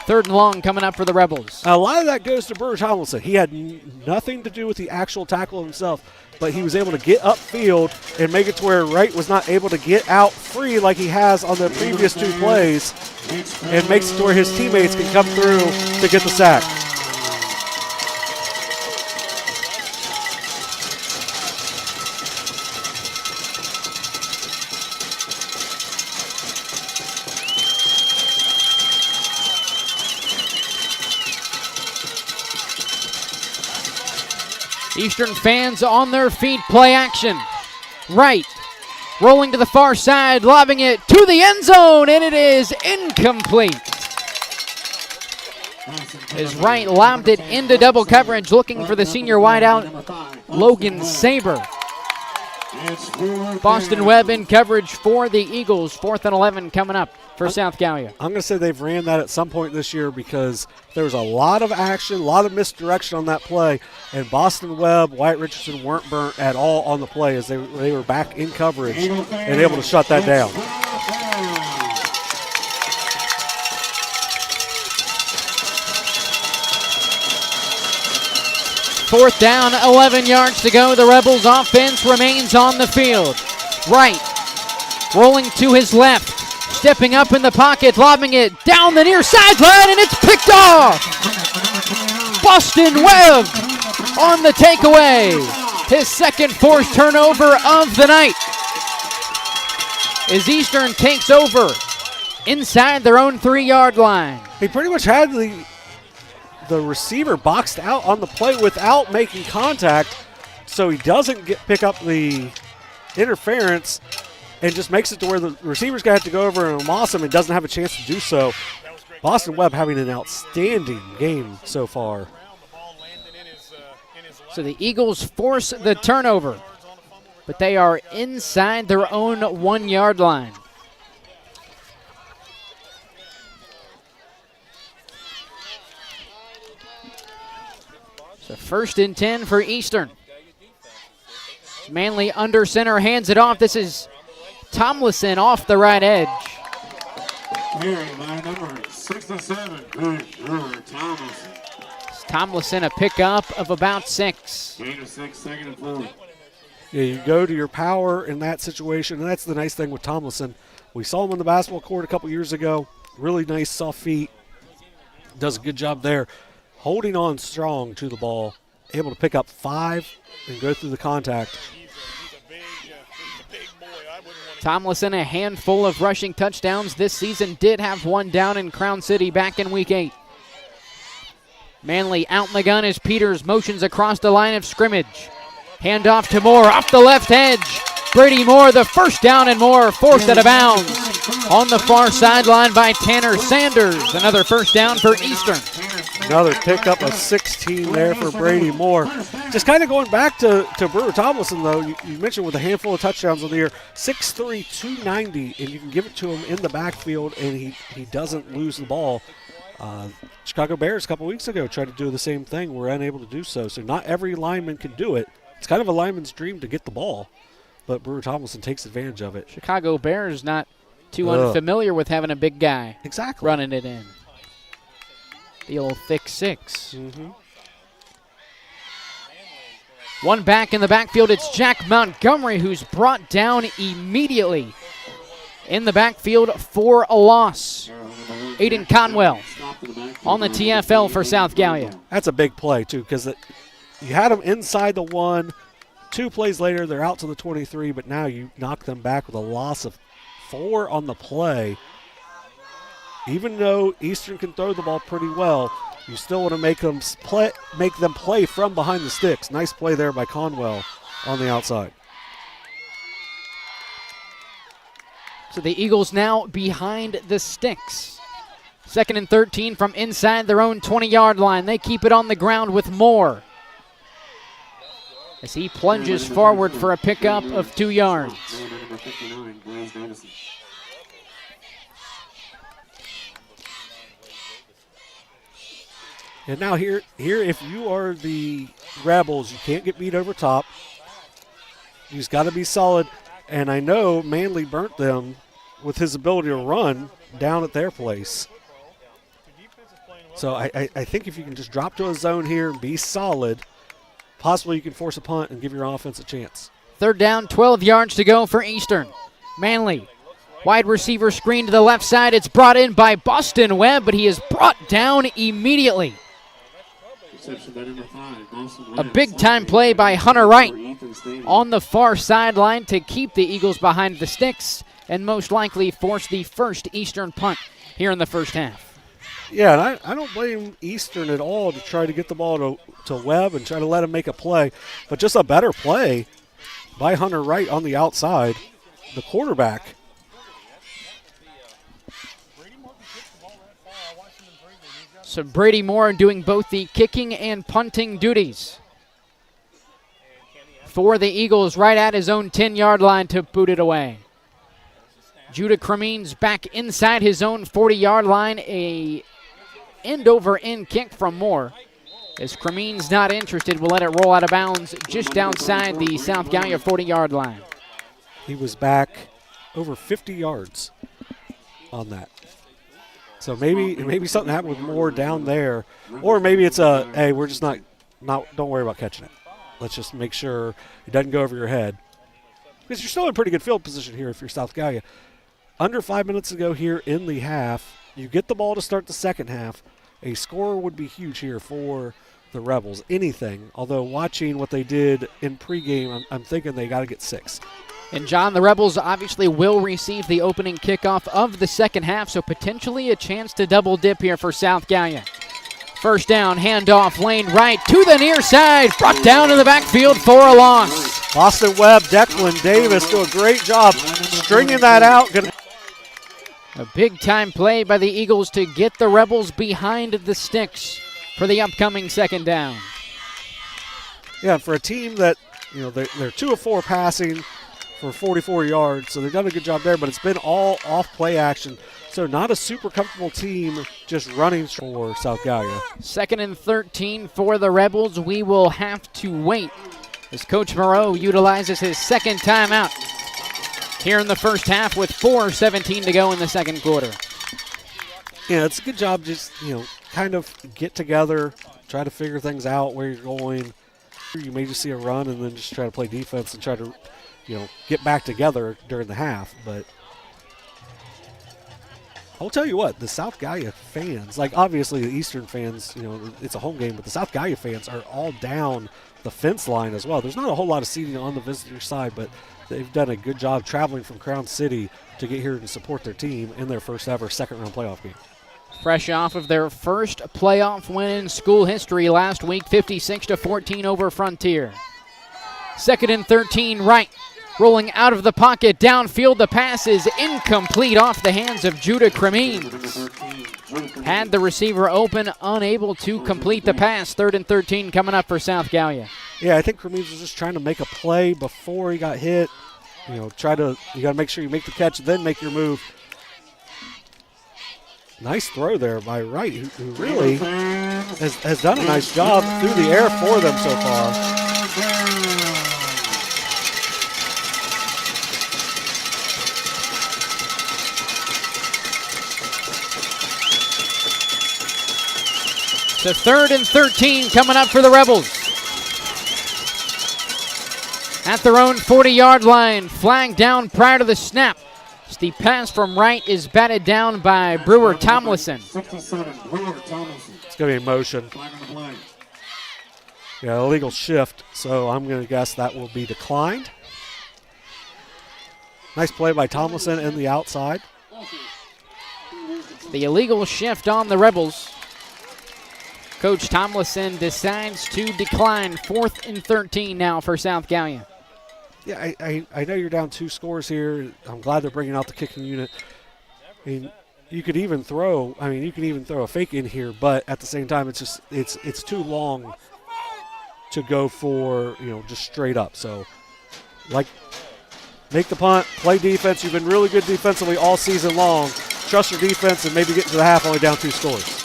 Third and long coming up for the Rebels. A lot of that goes to Burge Tomlinson. He had nothing to do with the actual tackle himself, but he was able to get upfield and make it to where Wright was not able to get out free like he has on the previous 2 plays, and makes it to where his teammates can come through to get the sack. Eastern fans on their feet, play action. Wright rolling to the far side, lobbing it to the end zone, and it is incomplete. As Wright lobbed it into double coverage, looking for the senior wideout, Logan Saber. Boston Webb in coverage for the Eagles. 4th and 11 coming up for South Gallia. I'm going to say they've ran that at some point this year because there was a lot of action, a lot of misdirection on that play, and Boston Webb, Wyatt Richardson weren't burnt at all on the play as they were back in coverage and able to shut that down. Fourth down, 11 yards to go. The Rebels offense remains on the field. Wright rolling to his left, stepping up in the pocket, lobbing it down the near sideline, and it's picked off. Boston Webb on the takeaway. His second forced turnover of the night, as Eastern takes over inside their own 3-yard line. He pretty much had the receiver boxed out on the play without making contact, so he doesn't pick up the interference, and just makes it to where the receiver's going to have to go over and moss him and doesn't have a chance to do so. Boston Webb having an outstanding game so far. So the Eagles force the turnover, but they are inside their own 1 yard line. So 1st and 10 for Eastern. Manley under center, hands it off. This is Tomlinson off the right edge. Here by number 67, Brewer Tomlinson. Tomlinson a pickup of about 6. Gain of 6, 2nd and 4. Yeah, you go to your power in that situation, and that's the nice thing with Tomlinson. We saw him on the basketball court a couple years ago. Really nice, soft feet. Does a good job there. Holding on strong to the ball. Able to pick up 5 and go through the contact. Tomlinson, a handful of rushing touchdowns this season. Did have one down in Crown City back in Week 8. Manley out in the gun as Peters motions across the line of scrimmage. Handoff to Moore off the left edge. Brady Moore, the first down, and Moore forced out of bounds on the far sideline by Tanner Sanders. Another first down for Eastern. Another pickup of 16 there for Brady Moore. Just kind of going back to Brewer Tomlinson, though, you mentioned with a handful of touchdowns on the year, 6'3", 290, and you can give it to him in the backfield, and he doesn't lose the ball. Chicago Bears a couple weeks ago tried to do the same thing. We're unable to do so. So not every lineman can do it. It's kind of a lineman's dream to get the ball, but Brewer Tomlinson takes advantage of it. Chicago Bears not too unfamiliar with having a big guy running it in. The old thick 6. One back in the backfield. It's Jack Montgomery who's brought down immediately in the backfield for a loss. Aiden Conwell on the TFL for South Gallia. That's a big play, too, because you had them inside the 1. 2 plays later, they're out to the 23, but now you knock them back with a loss of 4 on the play. Even though Eastern can throw the ball pretty well, you still want to make them play from behind the sticks. Nice play there by Conwell on the outside. So the Eagles now behind the sticks. 2nd and 13 from inside their own 20-yard line. They keep it on the ground with Moore as he plunges forward for a pickup of 2 yards. And now here, if you are the Rebels, you can't get beat over top. You just got to be solid. And I know Manley burnt them with his ability to run down at their place. So I think if you can just drop to a zone here and be solid, possibly you can force a punt and give your offense a chance. 3rd down, 12 yards to go for Eastern. Manley, wide receiver screen to the left side. It's brought in by Boston Webb, but he is brought down immediately. A big-time play by Hunter Wright on the far sideline to keep the Eagles behind the sticks and most likely force the first Eastern punt here in the first half. Yeah, and I don't blame Eastern at all to try to get the ball to Webb and try to let him make a play, but just a better play by Hunter Wright on the outside, the quarterback. So Brady Moore doing both the kicking and punting duties for the Eagles right at his own 10-yard line to boot it away. Judah Cremines back inside his own 40-yard line, a end-over-end kick from Moore. As Cremines not interested, we'll let it roll out of bounds just outside the South Gallia 40-yard line. He was back over 50 yards on that. So maybe something happened with Moore down there, or maybe it's hey, we're just not don't worry about catching it. Let's just make sure it doesn't go over your head. Because you're still in pretty good field position here if you're South Gallia. Under 5 minutes to go here in the half. You get the ball to start the second half. A score would be huge here for the Rebels. Anything. Although watching what they did in pregame, I'm thinking they got to get 6. And John, the Rebels obviously will receive the opening kickoff of the second half, so potentially a chance to double dip here for South Gallia. First down, handoff, lane right to the near side, brought down to the backfield for a loss. Boston Webb, Declan Davis do a great job stringing that out. A big-time play by the Eagles to get the Rebels behind the sticks for the upcoming second down. Yeah, for a team that, they're 2 of 4 passing for 44 yards, so they've done a good job there, but it's been all off play action. So not a super comfortable team just running for South Gallia. 2nd and 13 for the Rebels. We will have to wait as Coach Moreau utilizes his second timeout here in the first half with 4:17 to go in the second quarter. Yeah, it's a good job just, kind of get together, try to figure things out where you're going. You may just see a run and then just try to play defense and try to, get back together during the half. But I'll tell you what, the South Gallia fans, like obviously the Eastern fans, it's a home game, but the South Gallia fans are all down the fence line as well. There's not a whole lot of seating on the visitor side, but they've done a good job traveling from Crown City to get here and support their team in their first ever second-round playoff game. Fresh off of their first playoff win in school history last week, 56-14 over Frontier. 2nd and 13, Wright. Rolling out of the pocket, downfield, the pass is incomplete off the hands of Judah Cremines. Had the receiver open, unable to complete the pass. 3rd and 13 coming up for South Gallia. Yeah, I think Cremines was just trying to make a play before he got hit. You got to make sure you make the catch, then make your move. Nice throw there by Wright, who really has done a nice job through the air for them so far. So 3rd and 13 coming up for the Rebels. At their own 40-yard line, flag down prior to the snap. The pass from Wright is batted down by Brewer Tomlinson. It's going to be in motion. Yeah, illegal shift, so I'm going to guess that will be declined. Nice play by Tomlinson in the outside. The illegal shift on the Rebels. Coach Tomlinson decides to decline. 4th and 13 now for South Gallia. Yeah, I know you're down 2 scores here. I'm glad they're bringing out the kicking unit. I mean, you could even throw a fake in here, but at the same time, it's too long to go for, just straight up. So, make the punt, play defense. You've been really good defensively all season long. Trust your defense and maybe get to the half only down 2 scores.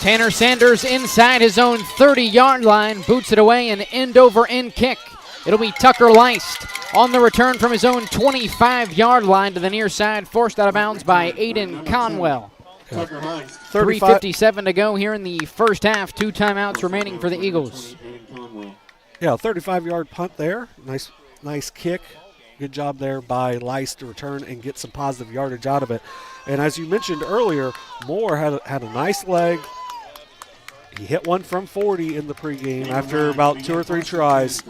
Tanner Sanders inside his own 30-yard line, boots it away, an end-over-end kick. It'll be Tucker Leist on the return from his own 25-yard line to the near side, forced out of bounds by Aiden Conwell. 3:57 to go here in the first half. 2 timeouts remaining for the Eagles. Yeah, 35-yard punt there. Nice kick. Good job there by Leist to return and get some positive yardage out of it. And as you mentioned earlier, Moore had a nice leg. He hit one from 40 in the pregame after about 2 or 3 tries.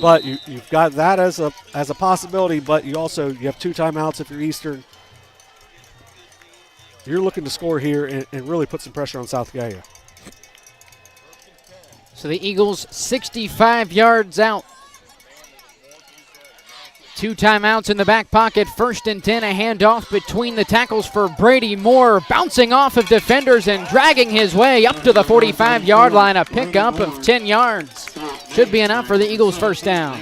But you've got that as a possibility, but you have 2 timeouts if you're Eastern. You're looking to score here and really put some pressure on South Gallia. So the Eagles 65 yards out. 2 timeouts in the back pocket. 1st and 10, a handoff between the tackles for Brady Moore, bouncing off of defenders and dragging his way up to the 45-yard line. A pickup of 10 yards. Should be enough for the Eagles' first down.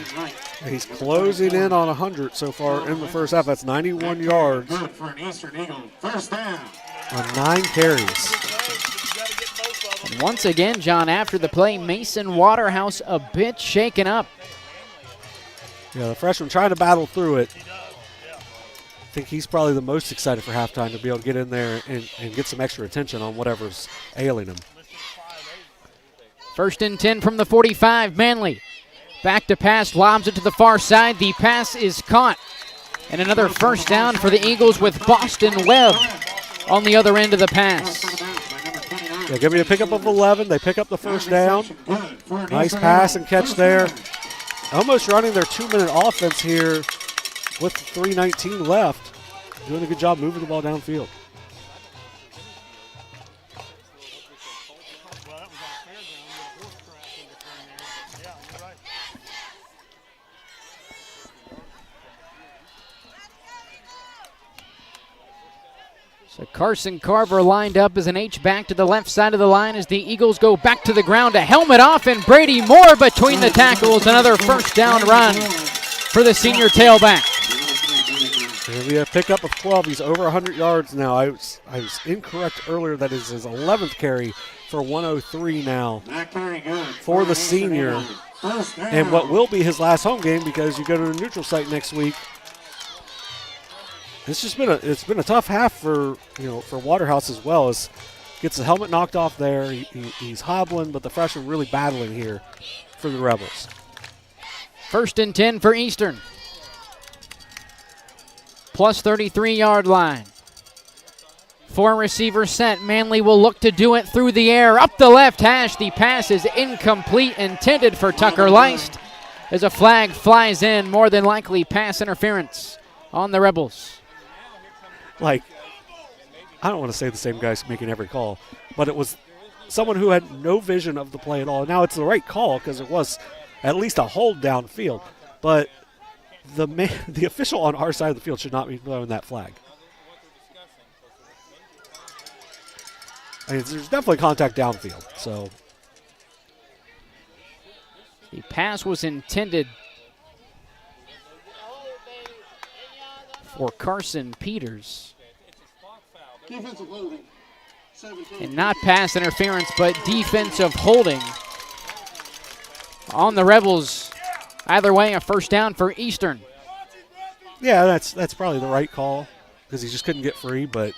He's closing in on 100 so far in the first half. That's 91 yards. Good for an Eastern Eagle. First down. On 9 carries. And once again, John, after the play, Mason Waterhouse a bit shaken up. Yeah, the freshman trying to battle through it. I think he's probably the most excited for halftime to be able to get in there and get some extra attention on whatever's ailing him. 1st and 10 from the 45, Manley. Back to pass, lobs it to the far side. The pass is caught. And another first down for the Eagles with Boston Webb on the other end of the pass. Yeah, give me a pickup of 11. They pick up the first down. Nice pass and catch there. Almost running their 2-minute offense here with 3:19 left. Doing a good job moving the ball downfield. So Carson Carver lined up as an H-back to the left side of the line as the Eagles go back to the ground. A helmet off, and Brady Moore between the tackles. Another first down run for the senior tailback. And we have a pickup of 12. He's over 100 yards now. I was incorrect earlier. That is his 11th carry for 103 now for the senior. And what will be his last home game, because you go to the neutral site next week. It's been a tough half for Waterhouse as well. As gets the helmet knocked off there. He's hobbling, but the freshman really battling here for the Rebels. 1st and 10 for Eastern. Plus 33-yard line. 4 receivers set. Manley will look to do it through the air. Up the left hash. The pass is incomplete, intended for Tucker Leist. As a flag flies in, more than likely pass interference on the Rebels. I don't want to say the same guy's making every call, but it was someone who had no vision of the play at all. Now it's the right call because it was at least a hold downfield, but the official on our side of the field should not be blowing that flag. I mean, there's definitely contact downfield. So the pass was intended for Carson Peters. And not pass interference, but defensive holding on the Rebels. Either way, a first down for Eastern. Yeah, that's probably the right call because he just couldn't get free, but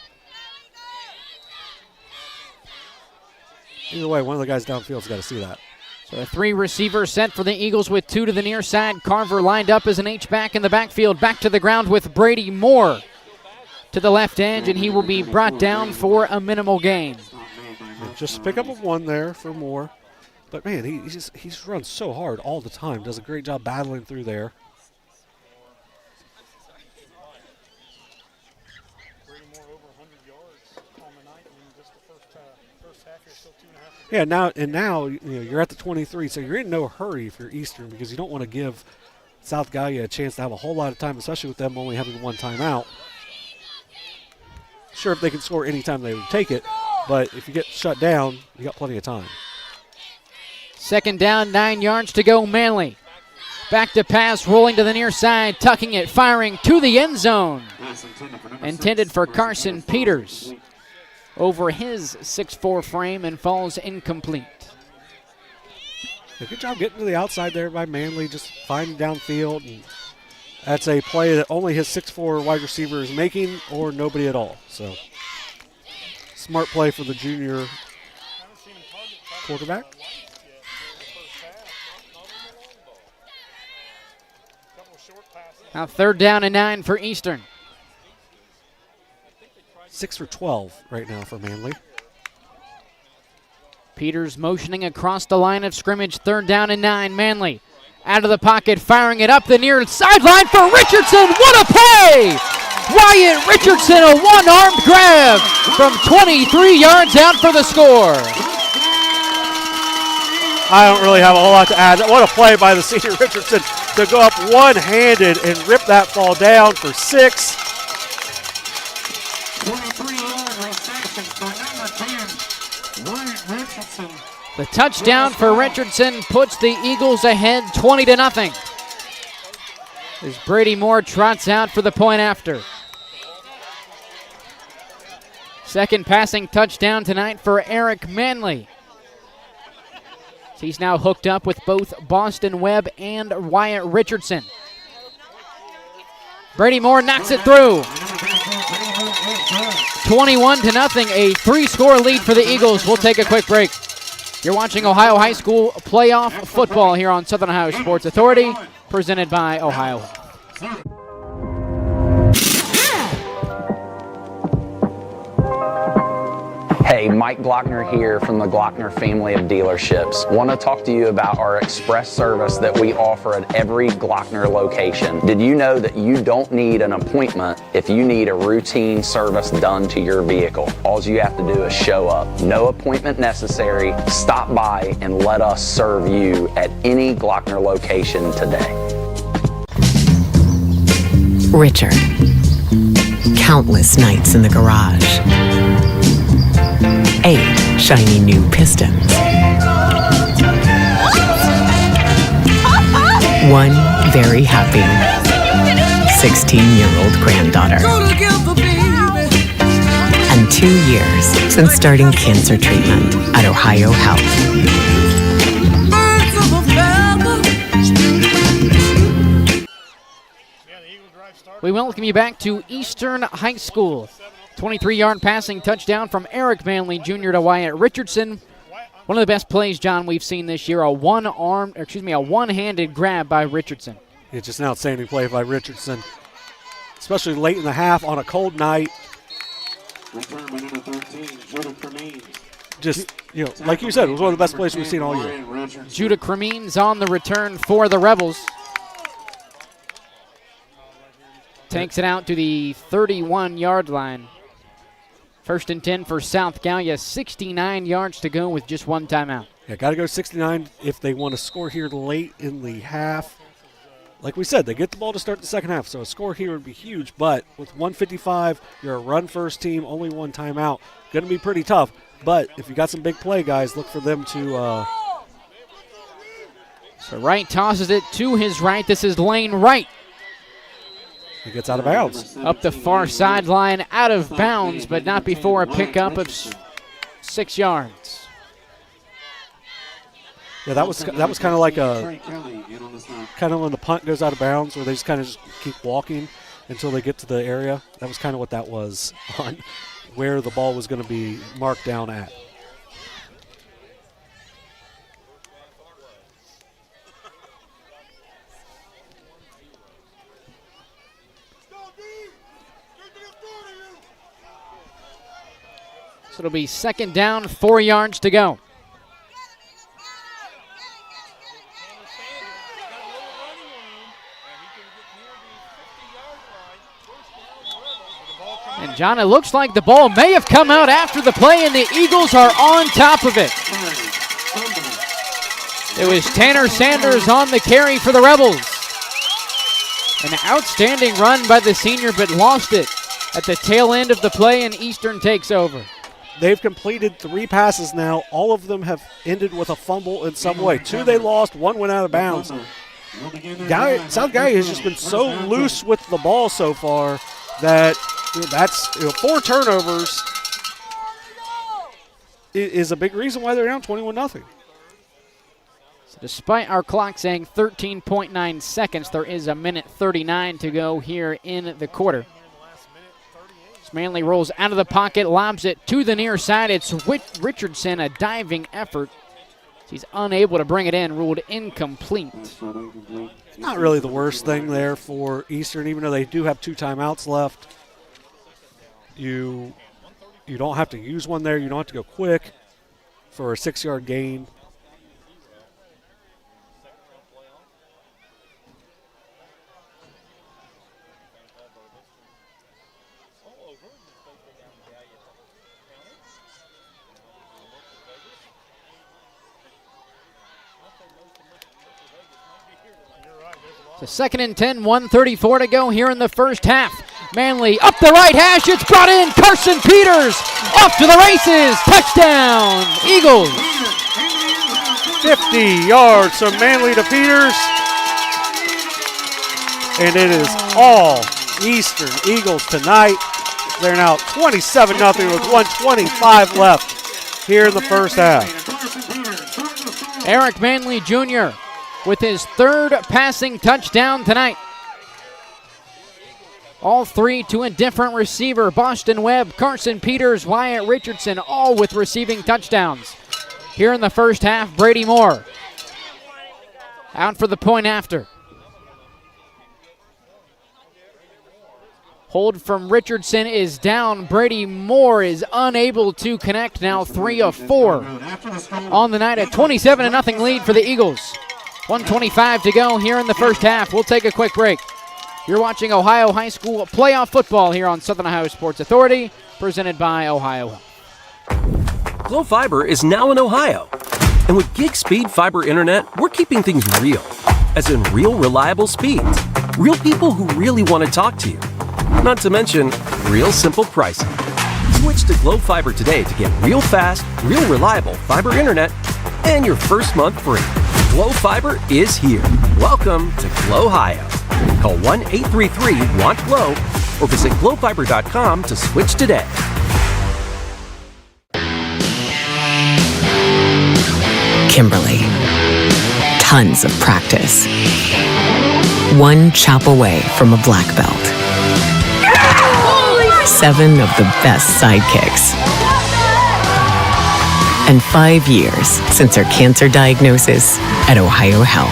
either way, one of the guys downfield's got to see that. So a 3 receiver set for the Eagles with 2 to the near side. Carver lined up as an H-back in the backfield. Back to the ground with Brady Moore to the left edge, and he will be brought down for a minimal gain. Just a pickup of 1 there for Moore. But, man, he's run so hard all the time. Does a great job battling through there. Yeah, now you're at the 23, so you're in no hurry if you're Eastern because you don't want to give South Gallia a chance to have a whole lot of time, especially with them only having 1 timeout. Sure, if they can score any time, they would take it, but if you get shut down, you got plenty of time. 2nd down, 9 yards to go, Manley. Back to pass, rolling to the near side, tucking it, firing to the end zone. Intended for Carson Peters. Over his 6'4" frame and falls incomplete. Good job getting to the outside there by Manley, just finding downfield. And that's a play that only his 6'4" wide receiver is making or nobody at all. So smart play for the junior quarterback. Now 3rd down and 9 for Eastern. 6 for 12 right now for Manley. Peters motioning across the line of scrimmage. 3rd down and 9. Manley out of the pocket, firing it up the near sideline for Richardson. What a play! Wyatt Richardson, a one-armed grab from 23 yards out for the score. I don't really have a whole lot to add. What a play by the senior Richardson to go up one-handed and rip that ball down for 6. 23-yard reception for number 10, Wyatt Richardson. The touchdown for Richardson puts the Eagles ahead 20-0. As Brady Moore trots out for the point after. 2nd passing touchdown tonight for Eric Manley. He's now hooked up with both Boston Webb and Wyatt Richardson. Brady Moore knocks it through. 21-0, a 3-score lead for the Eagles. We'll take a quick break. You're watching Ohio High School playoff football here on Southern Ohio Sports Authority, presented by Ohio. Hey, Mike Glockner here from the Glockner family of dealerships. Want to talk to you about our express service that we offer at every Glockner location. Did you know that you don't need an appointment if you need a routine service done to your vehicle? All you have to do is show up. No appointment necessary. Stop by and let us serve you at any Glockner location today. Richard, Countless nights in the garage. 8 shiny new pistons. 1 very happy 16-year-old granddaughter. And 2 years since starting cancer treatment at Ohio Health. We welcome you back to Eastern High School. 23-yard passing touchdown from Eric Manley Jr. to Wyatt Richardson. One of the best plays, John, we've seen this year, a one-handed grab by Richardson. It's just an outstanding play by Richardson, especially late in the half on a cold night. Return by number 13, Judah Cremines. Just, like you said, it was one of the best plays we've seen all year. Judah Cremines on the return for the Rebels. Takes it out to the 31-yard line. 1st and 10 for South Gallia, 69 yards to go with just 1 timeout. Yeah, got to go 69 if they want to score here late in the half. Like we said, they get the ball to start the second half, so a score here would be huge. But with 1:55, you're a run-first team, only 1 timeout. Going to be pretty tough. But if you got some big play, guys, look for them to. So Wright tosses it to his right. This is Lane Wright. He gets out of bounds. Up the far sideline, out of bounds, but not before a pickup of 6 yards. Yeah, that was kind of like when the punt goes out of bounds, where they just kind of just keep walking until they get to the area. That was kind of what that was on where the ball was going to be marked down at. So it'll be 2nd down, 4 yards to go. And John, it looks like the ball may have come out after the play, and the Eagles are on top of it. It was Tanner Sanders on the carry for the Rebels. An outstanding run by the senior, but lost it at the tail end of the play, and Eastern takes over. They've completed 3 passes now. All of them have ended with a fumble in some way. 2 they lost, 1 went out of bounds. South Gallia has just been so loose with the ball so far that that's 4 turnovers is a big reason why they're down 21-0. So despite our clock saying 13.9 seconds, there is 1:39 to go here in the quarter. Manley rolls out of the pocket, lobs it to the near side. It's Richardson, a diving effort. He's unable to bring it in, ruled incomplete. Not really the worst thing there for Eastern, even though they do have 2 timeouts left. You don't have to use one there. You don't have to go quick for a 6-yard gain. So 2nd and 10, 1:34 to go here in the first half. Manley up the right hash, it's brought in. Carson Peters off to the races. Touchdown, Eagles. 50 yards from Manley to Peters. And it is all Eastern Eagles tonight. They're now 27-0 with 1:25 left here in the first half. Eric Manley Jr. with his 3rd passing touchdown tonight. All 3 to a different receiver. Boston Webb, Carson Peters, Wyatt Richardson, all with receiving touchdowns. Here in the first half, Brady Moore out for the point after. Hold from Richardson is down. Brady Moore is unable to connect, now 3 of 4 on the night. A 27-0 lead for the Eagles. 1:25 to go here in the first half. We'll take a quick break. You're watching Ohio High School playoff football here on Southern Ohio Sports Authority, presented by Ohio Health. Glo Fiber is now in Ohio. And with gig speed fiber internet, we're keeping things real. As in real reliable speeds. Real people who really want to talk to you. Not to mention, real simple pricing. Switch to Glow Fiber today to get real fast, real reliable fiber internet and your first month free. Glow Fiber is here. Welcome to Glowhio. Call 1-833-WANT-GLOW or visit glowfiber.com to switch today. Kimberly. Tons of practice. One chop away from a black belt. 7 of the best sidekicks. And 5 years since her cancer diagnosis at Ohio Health.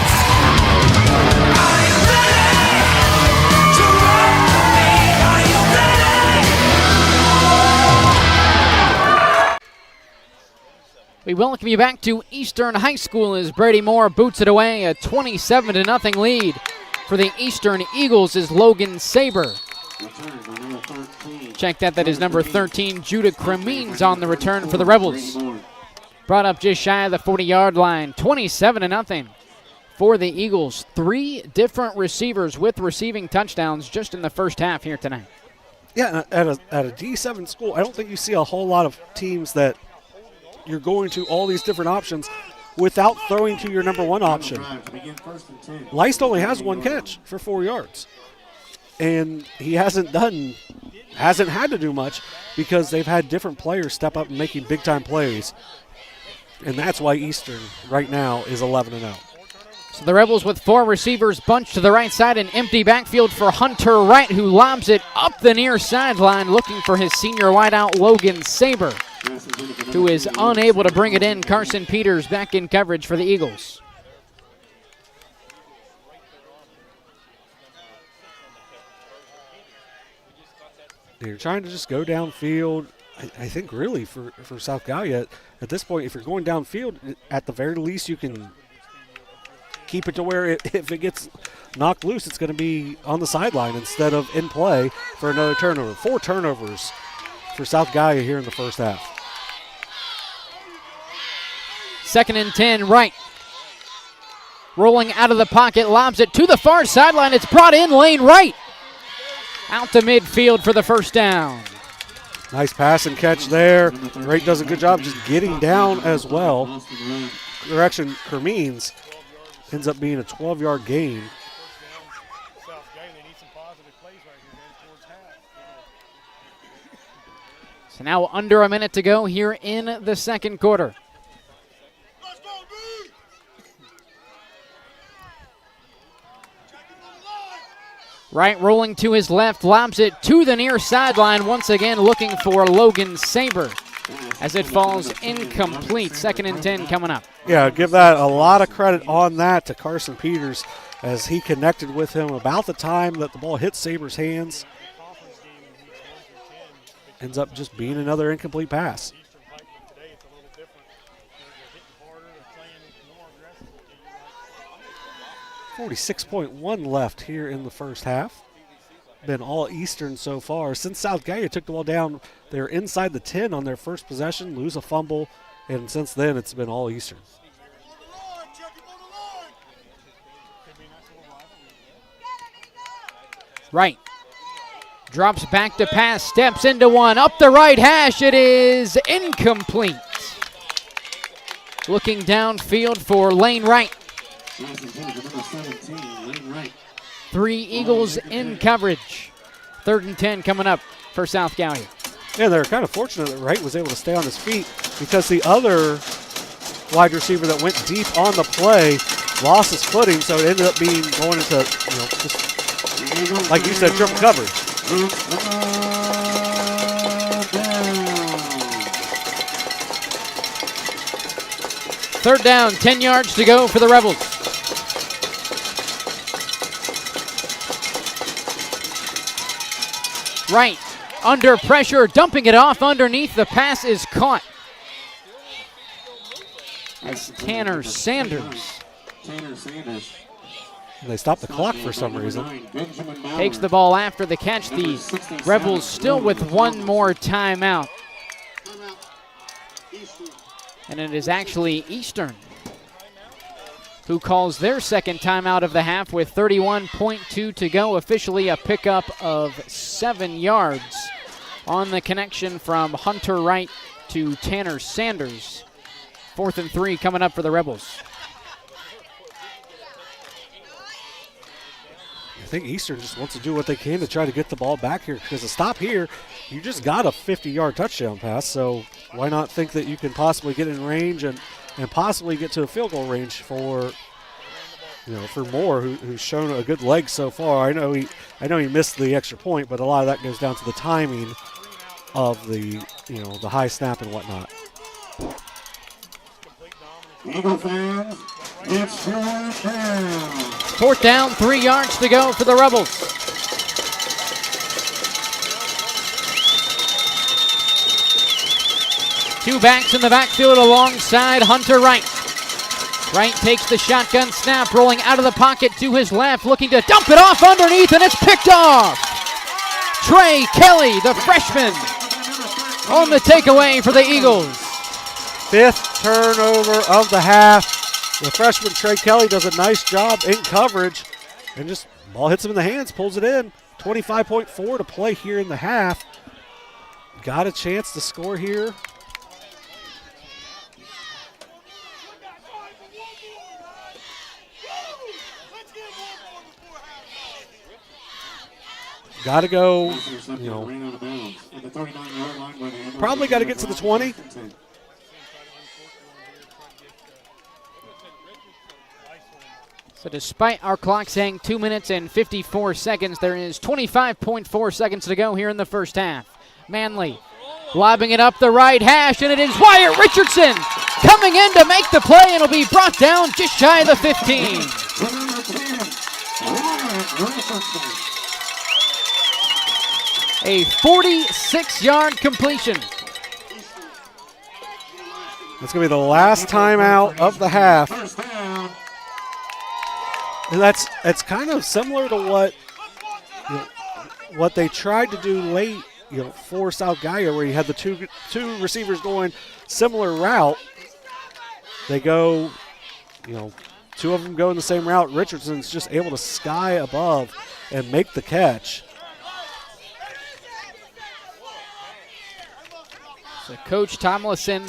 We welcome you back to Eastern High School as Brady Moore boots it away, a 27-0 lead for the Eastern Eagles is Logan Saber. Check that is number 13, Judah Cremines on the return for the Rebels. Brought up just shy of the 40-yard line, 27-0 for the Eagles. 3 different receivers with receiving touchdowns just in the first half here tonight. Yeah, at a D7 school, I don't think you see a whole lot of teams that you're going to all these different options without throwing to your number 1 option. Leist only has 1 catch for 4 yards. And he hasn't had to do much because they've had different players step up and making big-time plays. And that's why Eastern right now is 11-0. So the Rebels with 4 receivers bunched to the right side, an empty backfield for Hunter Wright, who lobs it up the near sideline looking for his senior wideout Logan Saber, who is unable to bring it in. Carson Peters back in coverage for the Eagles. You're trying to just go downfield. I think really for South Gallia at this point, if you're going downfield, at the very least you can keep it to where if it gets knocked loose, it's going to be on the sideline instead of in play for another turnover. 4 turnovers for South Gallia here in the first half. 2nd and 10, Wright. Rolling out of the pocket, lobs it to the far sideline. It's brought in, Lane Wright. Out to midfield for the first down. Nice pass and catch there. Wright does a good job just getting down as well. Correction, Cremines ends up being a 12-yard gain. So now under a minute to go here in the second quarter. Wright rolling to his left, lobs it to the near sideline, once again looking for Logan Saber as it falls incomplete. 2nd and 10 coming up. Yeah, give that a lot of credit on that to Carson Peters as he connected with him about the time that the ball hit Saber's hands. Ends up just being another incomplete pass. 46.1 left here in the first half. Been all Eastern so far. Since South Gallia took the ball down, they're inside the 10 on their first possession, lose a fumble, and since then it's been all Eastern. Wright drops back to pass, steps into one, up the right hash, it is incomplete. Looking downfield for Lane Wright. 3 Eagles in coverage. 3rd and 10 coming up for South Gallia. Yeah, they're kind of fortunate that Wright was able to stay on his feet because the other wide receiver that went deep on the play lost his footing, so it ended up being going into, just like you said, triple coverage. Third down, 10 yards to go for the Rebels. Wright under pressure, dumping it off underneath. The pass is caught. That's Tanner Sanders. And they stopped the clock for some reason. Takes the ball after the catch. The Rebels still with one more timeout. And it is actually Eastern. who calls their second timeout of the half with 31.2 to go. Officially a pickup of 7 yards on the connection from Hunter Wright to Tanner Sanders. 4th and 3 coming up for the Rebels. I think Eastern just wants to do what they can to try to get the ball back here, because a stop here, you just got a 50-yard touchdown pass, so why not think that you can possibly get in range and possibly get to a field goal range for, for Moore, who's shown a good leg so far. I know he missed the extra point, but a lot of that goes down to the timing of the high snap and whatnot. Eagle fans, it's your turn. 4th down, 3 yards to go for the Rebels. Two backs in the backfield alongside Hunter Wright. Wright takes the shotgun snap, rolling out of the pocket to his left, looking to dump it off underneath, and it's picked off. Trey Kelly, the freshman, on the takeaway for the Eagles. 5th turnover of the half. The freshman Trey Kelly does a nice job in coverage, and just ball hits him in the hands, pulls it in. 25.4 to play here in the half. Got a chance to score here. Got to go, probably got to get to the 20. So despite our clock saying 2 minutes and 54 seconds, there is 25.4 seconds to go here in the first half. Manley lobbing it up the right hash, and it is Wyatt Richardson coming in to make the play, and it'll be brought down just shy of the 15. A 46-yard completion. That's going to be the last timeout of the half. And it's kind of similar to what they tried to do late, for South Gallia, where you had the two receivers going similar route. They go, two of them go in the same route. Richardson's just able to sky above and make the catch. So Coach Tomlinson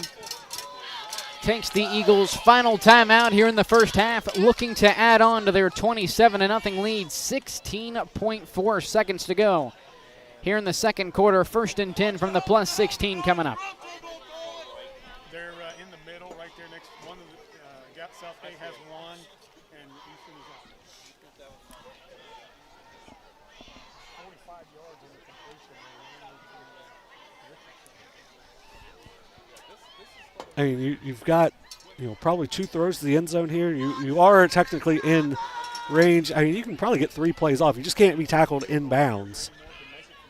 takes the Eagles' final timeout here in the first half, looking to add on to their 27-0 lead. 16.4 seconds to go here in the second quarter. 1st and 10 from the +16 coming up. They're in the middle, right there next. One of the South Bay has one, and Eastern is 45 yards in the completion. I mean, you've got, probably 2 throws to the end zone here. You are technically in range. I mean, you can probably get 3 plays off. You just can't be tackled inbounds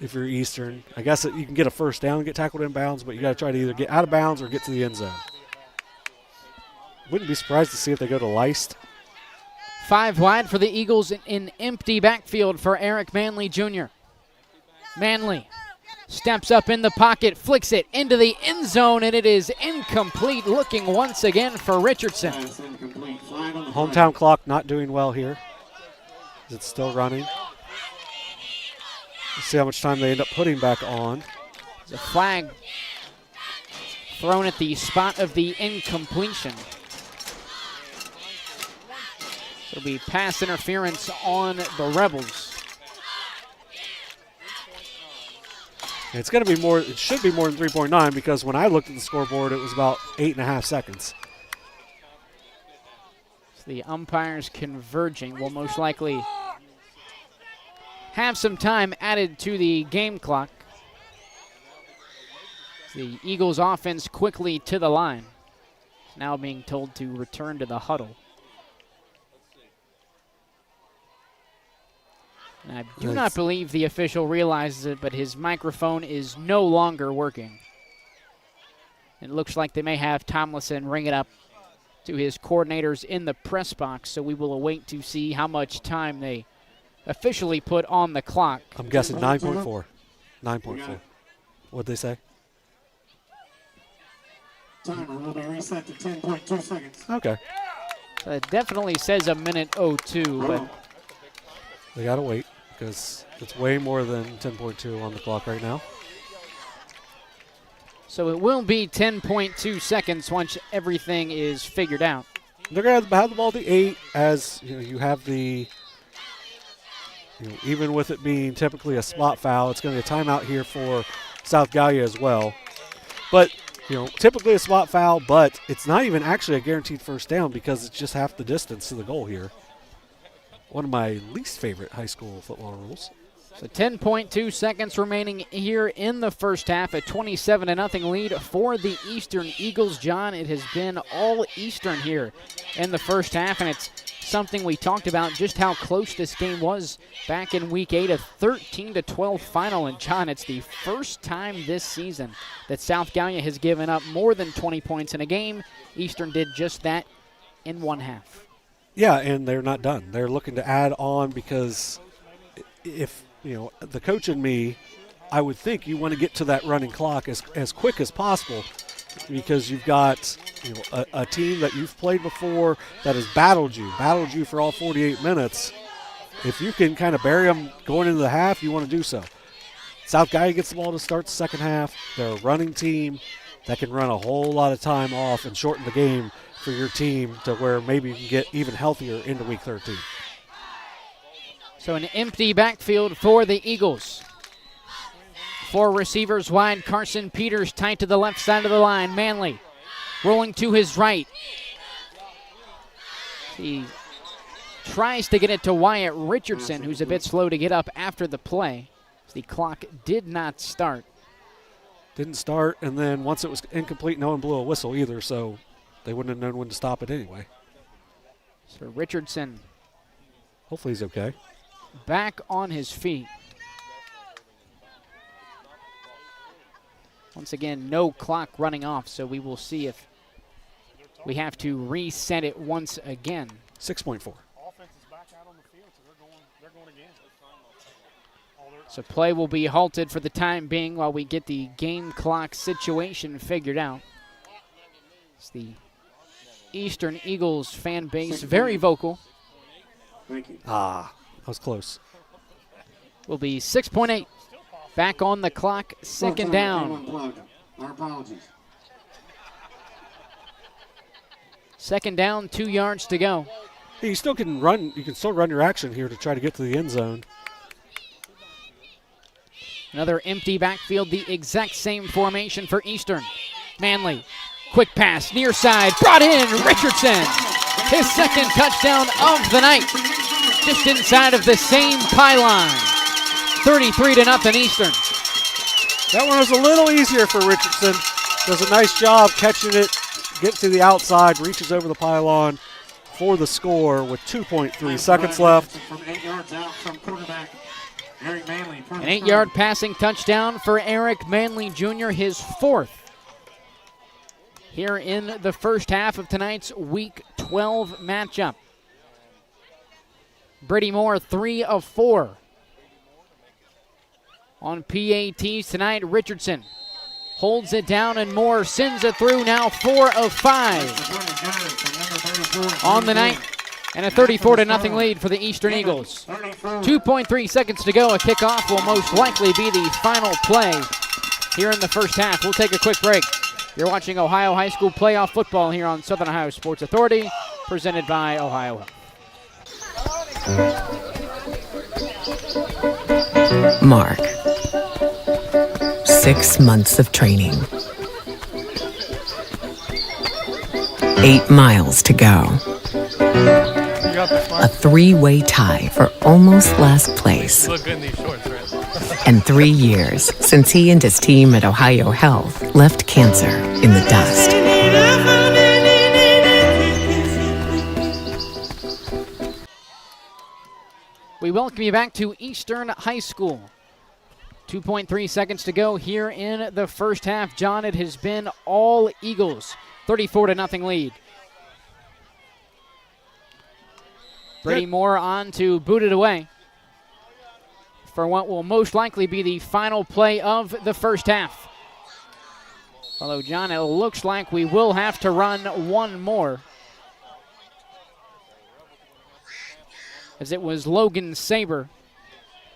if you're Eastern. I guess that you can get a first down and get tackled inbounds, but you got to try to either get out of bounds or get to the end zone. Wouldn't be surprised to see if they go to Leist. 5 wide for the Eagles in empty backfield for Eric Manley Jr. Manley steps up in the pocket, flicks it into the end zone, and it is incomplete, looking once again for Richardson. Hometown clock not doing well here. It's still running. Let's see how much time they end up putting back on. There's a flag thrown at the spot of the incompletion. It'll be pass interference on the Rebels. It's going to be more, it should be more than 3.9, because when I looked at the scoreboard, it was about 8.5 seconds. So the umpires converging will most likely have some time added to the game clock. The Eagles offense quickly to the line. Now being told to return to the huddle. And I do not believe the official realizes it, but his microphone is no longer working. It looks like they may have Tomlinson ring it up to his coordinators in the press box, so we will await to see how much time they officially put on the clock. I'm guessing 9.4. 9.4. What'd they say? Timer will be reset to 10.2 seconds. Okay. It definitely says a minute 02, but they got to wait because it's way more than 10.2 on the clock right now. So it will be 10.2 seconds once everything is figured out. They're going to have the ball to 8 as you have the, even with it being typically a spot foul, it's going to be a timeout here for South Gallia as well. But, typically a spot foul, but it's not even actually a guaranteed first down because it's just half the distance to the goal here. One of my least favorite high school football rules. So 10.2 seconds remaining here in the first half, a 27-0 lead for the Eastern Eagles. John, it has been all Eastern here in the first half, and it's something we talked about, just how close this game was back in Week 8, a 13-12 final. And John, it's the first time this season that South Gallia has given up more than 20 points in a game. Eastern did just that in one half. Yeah, and they're not done. They're looking to add on because if the coach and me, I would think you want to get to that running clock as quick as possible because you've got a team that you've played before that has battled you for all 48 minutes. If you can kind of bury them going into the half, you want to do so. South Gallia gets the ball to start the second half. They're a running team that can run a whole lot of time off and shorten the game for your team to where maybe you can get even healthier into Week 13. So an empty backfield for the Eagles. 4 receivers wide. Carson Peters tight to the left side of the line. Manley rolling to his right. He tries to get it to Wyatt Richardson, who's a bit slow to get up after the play. The clock did not start. Didn't start, and then once it was incomplete, no one blew a whistle either, so they wouldn't have known when to stop it anyway. So Richardson. Hopefully he's okay. Back on his feet. Once again, no clock running off, so we will see if we have to reset it once again. 6.4. Offense is back out on the field, so they're going again. So play will be halted for the time being while we get the game clock situation figured out. It's the Eastern Eagles fan base, very vocal. Thank you. That was close. Will be 6.8. Back on the clock, second down. Our apologies. Second down, 2 yards to go. Hey, you still can run. You can still run your action here to try to get to the end zone. Another empty backfield, the exact same formation for Eastern. Manley, quick pass, near side, brought in, Richardson. His second touchdown of the night. Just inside of the same pylon. 33-0 Eastern. That one was a little easier for Richardson. Does a nice job catching it, gets to the outside, reaches over the pylon for the score with 2.3 seconds left. From 8 yards out from quarterback Eric Manley. An 8-yard passing touchdown for Eric Manley Jr., his 4th here in the first half of tonight's Week 12 matchup. Brady Moore, 3 of 4. On PATs tonight, Richardson holds it down and Moore sends it through, now 4 of 5 on the night. And a 34-0 lead for the Eastern Eagles. 2.3 seconds to go. A kickoff will most likely be the final play here in the first half. We'll take a quick break. You're watching Ohio High School Playoff Football here on Southern Ohio Sports Authority, presented by Ohio Health. Mark. 6 months of training. 8 miles to go. A 3-way tie for almost last place. Look good in these shorts, right? And 3 years since he and his team at Ohio Health left cancer in the dust. We welcome you back to Eastern High School. 2.3 seconds to go here in the first half. John, it has been all Eagles. 34-0 lead. Brady Moore on to boot it away for what will most likely be the final play of the first half. Although, John, it looks like we will have to run one more. as it was Logan Saber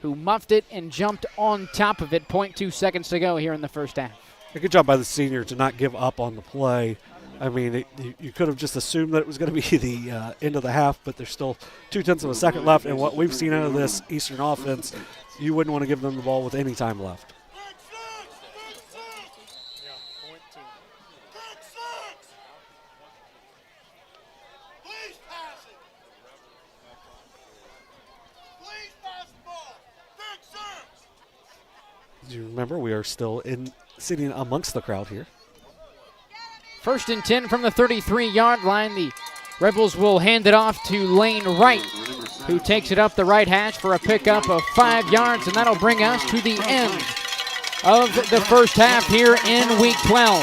who muffed it and jumped on top of it. 0.2 seconds to go here in the first half. A good job by the senior to not give up on the play. I mean, you could have just assumed that it was going to be the end of the half, but there's still 0.2 of a second left, and what we've seen out of this Eastern offense, you wouldn't want to give them the ball with any time left. As you remember, we are still sitting amongst the crowd here. 1st and 10 from the 33-yard line. The Rebels will hand it off to Lane Wright, who takes it up the right hash for a pickup of 5 yards, and that'll bring us to the end of the first half here in Week 12.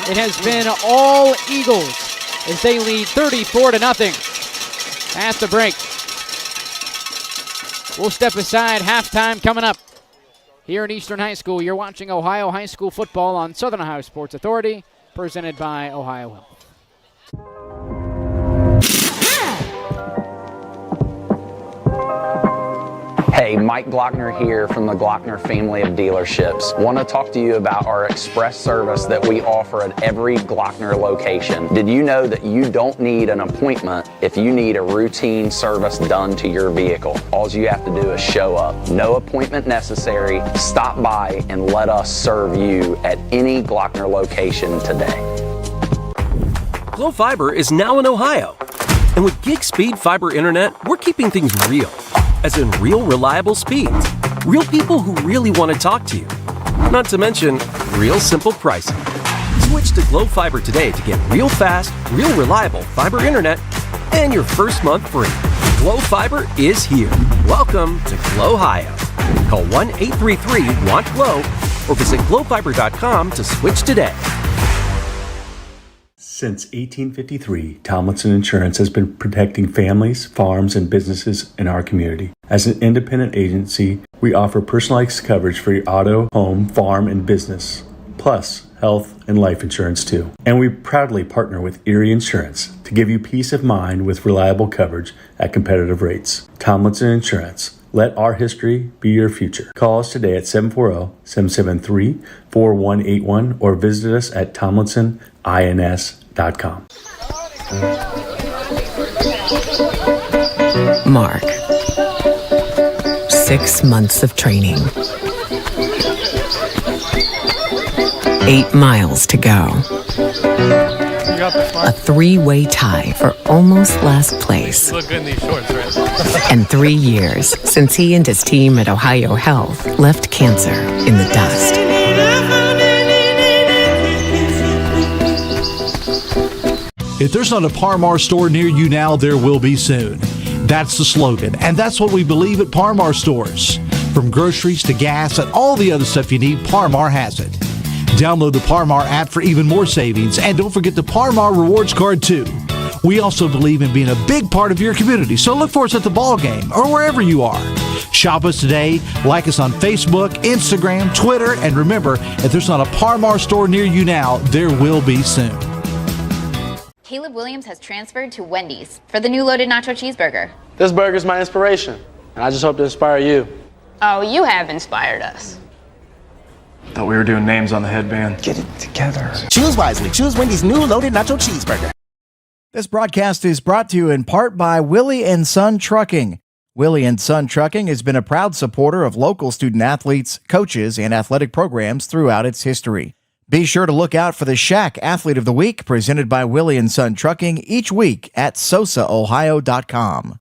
It has been all Eagles as they lead 34-0 at the break. We'll step aside. Halftime coming up here at Eastern High School. You're watching Ohio High School football on Southern Ohio Sports Authority, presented by Ohio Health. Hey, Mike Glockner here from the Glockner family of dealerships. Want to talk to you about our express service that we offer at every Glockner location. Did you know that you don't need an appointment if you need a routine service done to your vehicle? All you have to do is show up. No appointment necessary. Stop by and let us serve you at any Glockner location today. Glo Fiber is now in Ohio. And with gig speed fiber internet, we're keeping things real. As in real reliable speeds. Real people who really want to talk to you. Not to mention, real simple pricing. Switch to Glo Fiber today to get real fast, real reliable fiber internet and your first month free. Glo Fiber is here. Welcome to Glo Ohio. Call 1-833-WANT-GLO or visit glofiber.com to switch today. Since 1853, Tomlinson Insurance has been protecting families, farms, and businesses in our community. As an independent agency, we offer personalized coverage for your auto, home, farm, and business, plus health and life insurance too. And we proudly partner with Erie Insurance to give you peace of mind with reliable coverage at competitive rates. Tomlinson Insurance. Let our history be your future. Call us today at 740-773-4181 or visit us at tomlinsonins.com. Mark. 6 months of training. 8 miles to go. A 3-way tie for almost last place. You look good in these shorts, right? And 3 years since he and his team at Ohio Health left cancer in the dust. If there's not a Parmar store near you now, there will be soon. That's the slogan, and that's what we believe at Parmar stores. From groceries to gas and all the other stuff you need, Parmar has it. Download the Parmar app for even more savings, and don't forget the Parmar Rewards Card too. We also believe in being a big part of your community, so look for us at the ball game or wherever you are. Shop us today, like us on Facebook, Instagram, Twitter, and remember, if there's not a Parmar store near you now, there will be soon. Caleb Williams has transferred to Wendy's for the new loaded nacho cheeseburger. This burger's my inspiration, and I just hope to inspire you. Oh, you have inspired us. Thought we were doing names on the headband. Get it together. Choose wisely. Choose Wendy's new loaded nacho cheeseburger. This broadcast is brought to you in part by Willie and Son Trucking. Willie and Son Trucking has been a proud supporter of local student athletes, coaches, and athletic programs throughout its history. Be sure to look out for the Shack Athlete of the Week presented by Willie and Son Trucking each week at sosaohio.com.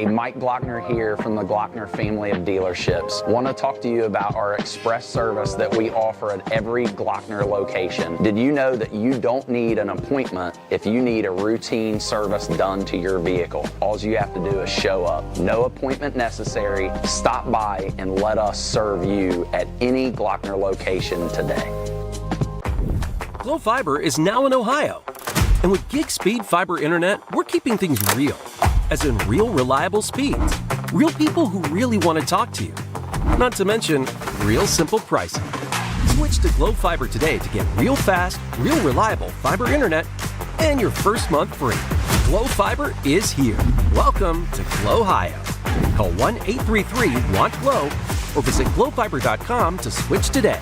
Hey, Mike Glockner here from the Glockner family of dealerships. Want to talk to you about our express service that we offer at every Glockner location. Did you know that you don't need an appointment if you need a routine service done to your vehicle? All you have to do is show up. No appointment necessary. Stop by and let us serve you at any Glockner location today. Glow Fiber is now in Ohio. And with gig speed fiber internet, we're keeping things real. As in real reliable speeds. Real people who really want to talk to you. Not to mention, real simple pricing. Switch to Glow Fiber today to get real fast, real reliable fiber internet and your first month free. Glow Fiber is here. Welcome to Glow Ohio. Call 1-833-WANT-GLOW or visit glowfiber.com to switch today.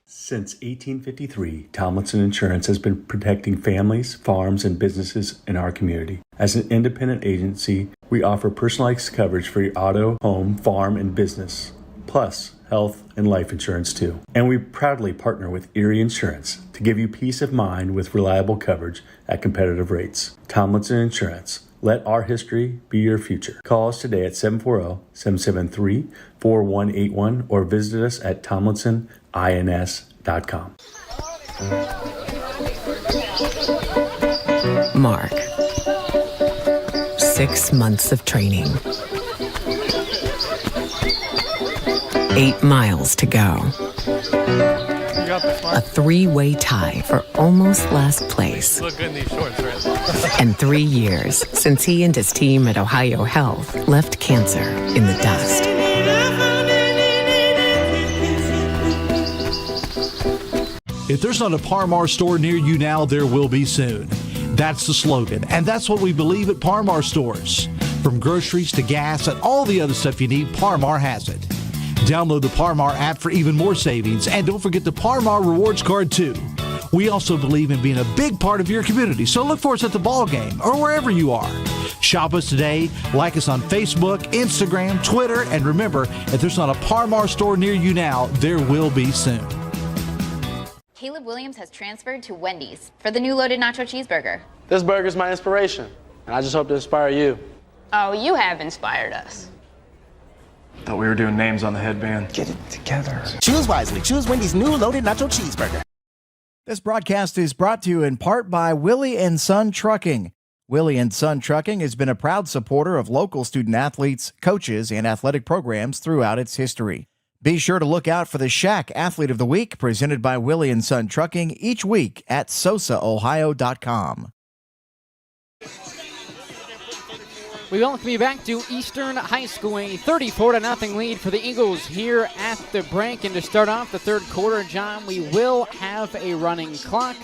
Since 1853, Tomlinson Insurance has been protecting families, farms, and businesses in our community. As an independent agency, we offer personalized coverage for your auto, home, farm, and business, plus health and life insurance too. And we proudly partner with Erie Insurance to give you peace of mind with reliable coverage at competitive rates. Tomlinson Insurance. Let our history be your future. Call us today at 740-773-4181 or visit us at tomlinsonins.com. Mark. 6 months of training. 8 miles to go. A 3-way tie for almost last place. Look good in these shorts, right? And 3 years since he and his team at Ohio Health left cancer in the dust. If there's not a Par-Mar store near you now, there will be soon. That's the slogan, and that's what we believe at Par-Mar stores. From groceries to gas and all the other stuff you need, Par-Mar has it. Download the Par-Mar app for even more savings, and don't forget the Par-Mar rewards card too. We also believe in being a big part of your community, so look for us at the ball game or wherever you are. Shop us today, like us on Facebook, Instagram, Twitter, and remember, if there's not a Par-Mar store near you now, there will be soon. Caleb Williams has transferred to Wendy's for the new loaded nacho cheeseburger. This burger's my inspiration, and I just hope to inspire you. Oh, you have inspired us. Thought we were doing names on the headband. Get it together. Choose wisely. Choose Wendy's new loaded nacho cheeseburger. This broadcast is brought to you in part by Willie & Son Trucking. Willie & Son Trucking has been a proud supporter of local student athletes, coaches, and athletic programs throughout its history. Be sure to look out for the Shack Athlete of the Week presented by Willie & Son Trucking each week at sosaohio.com. We welcome you back to Eastern High School, a 34-0 lead for the Eagles here at the break. And to start off the third quarter, John, we will have a running clock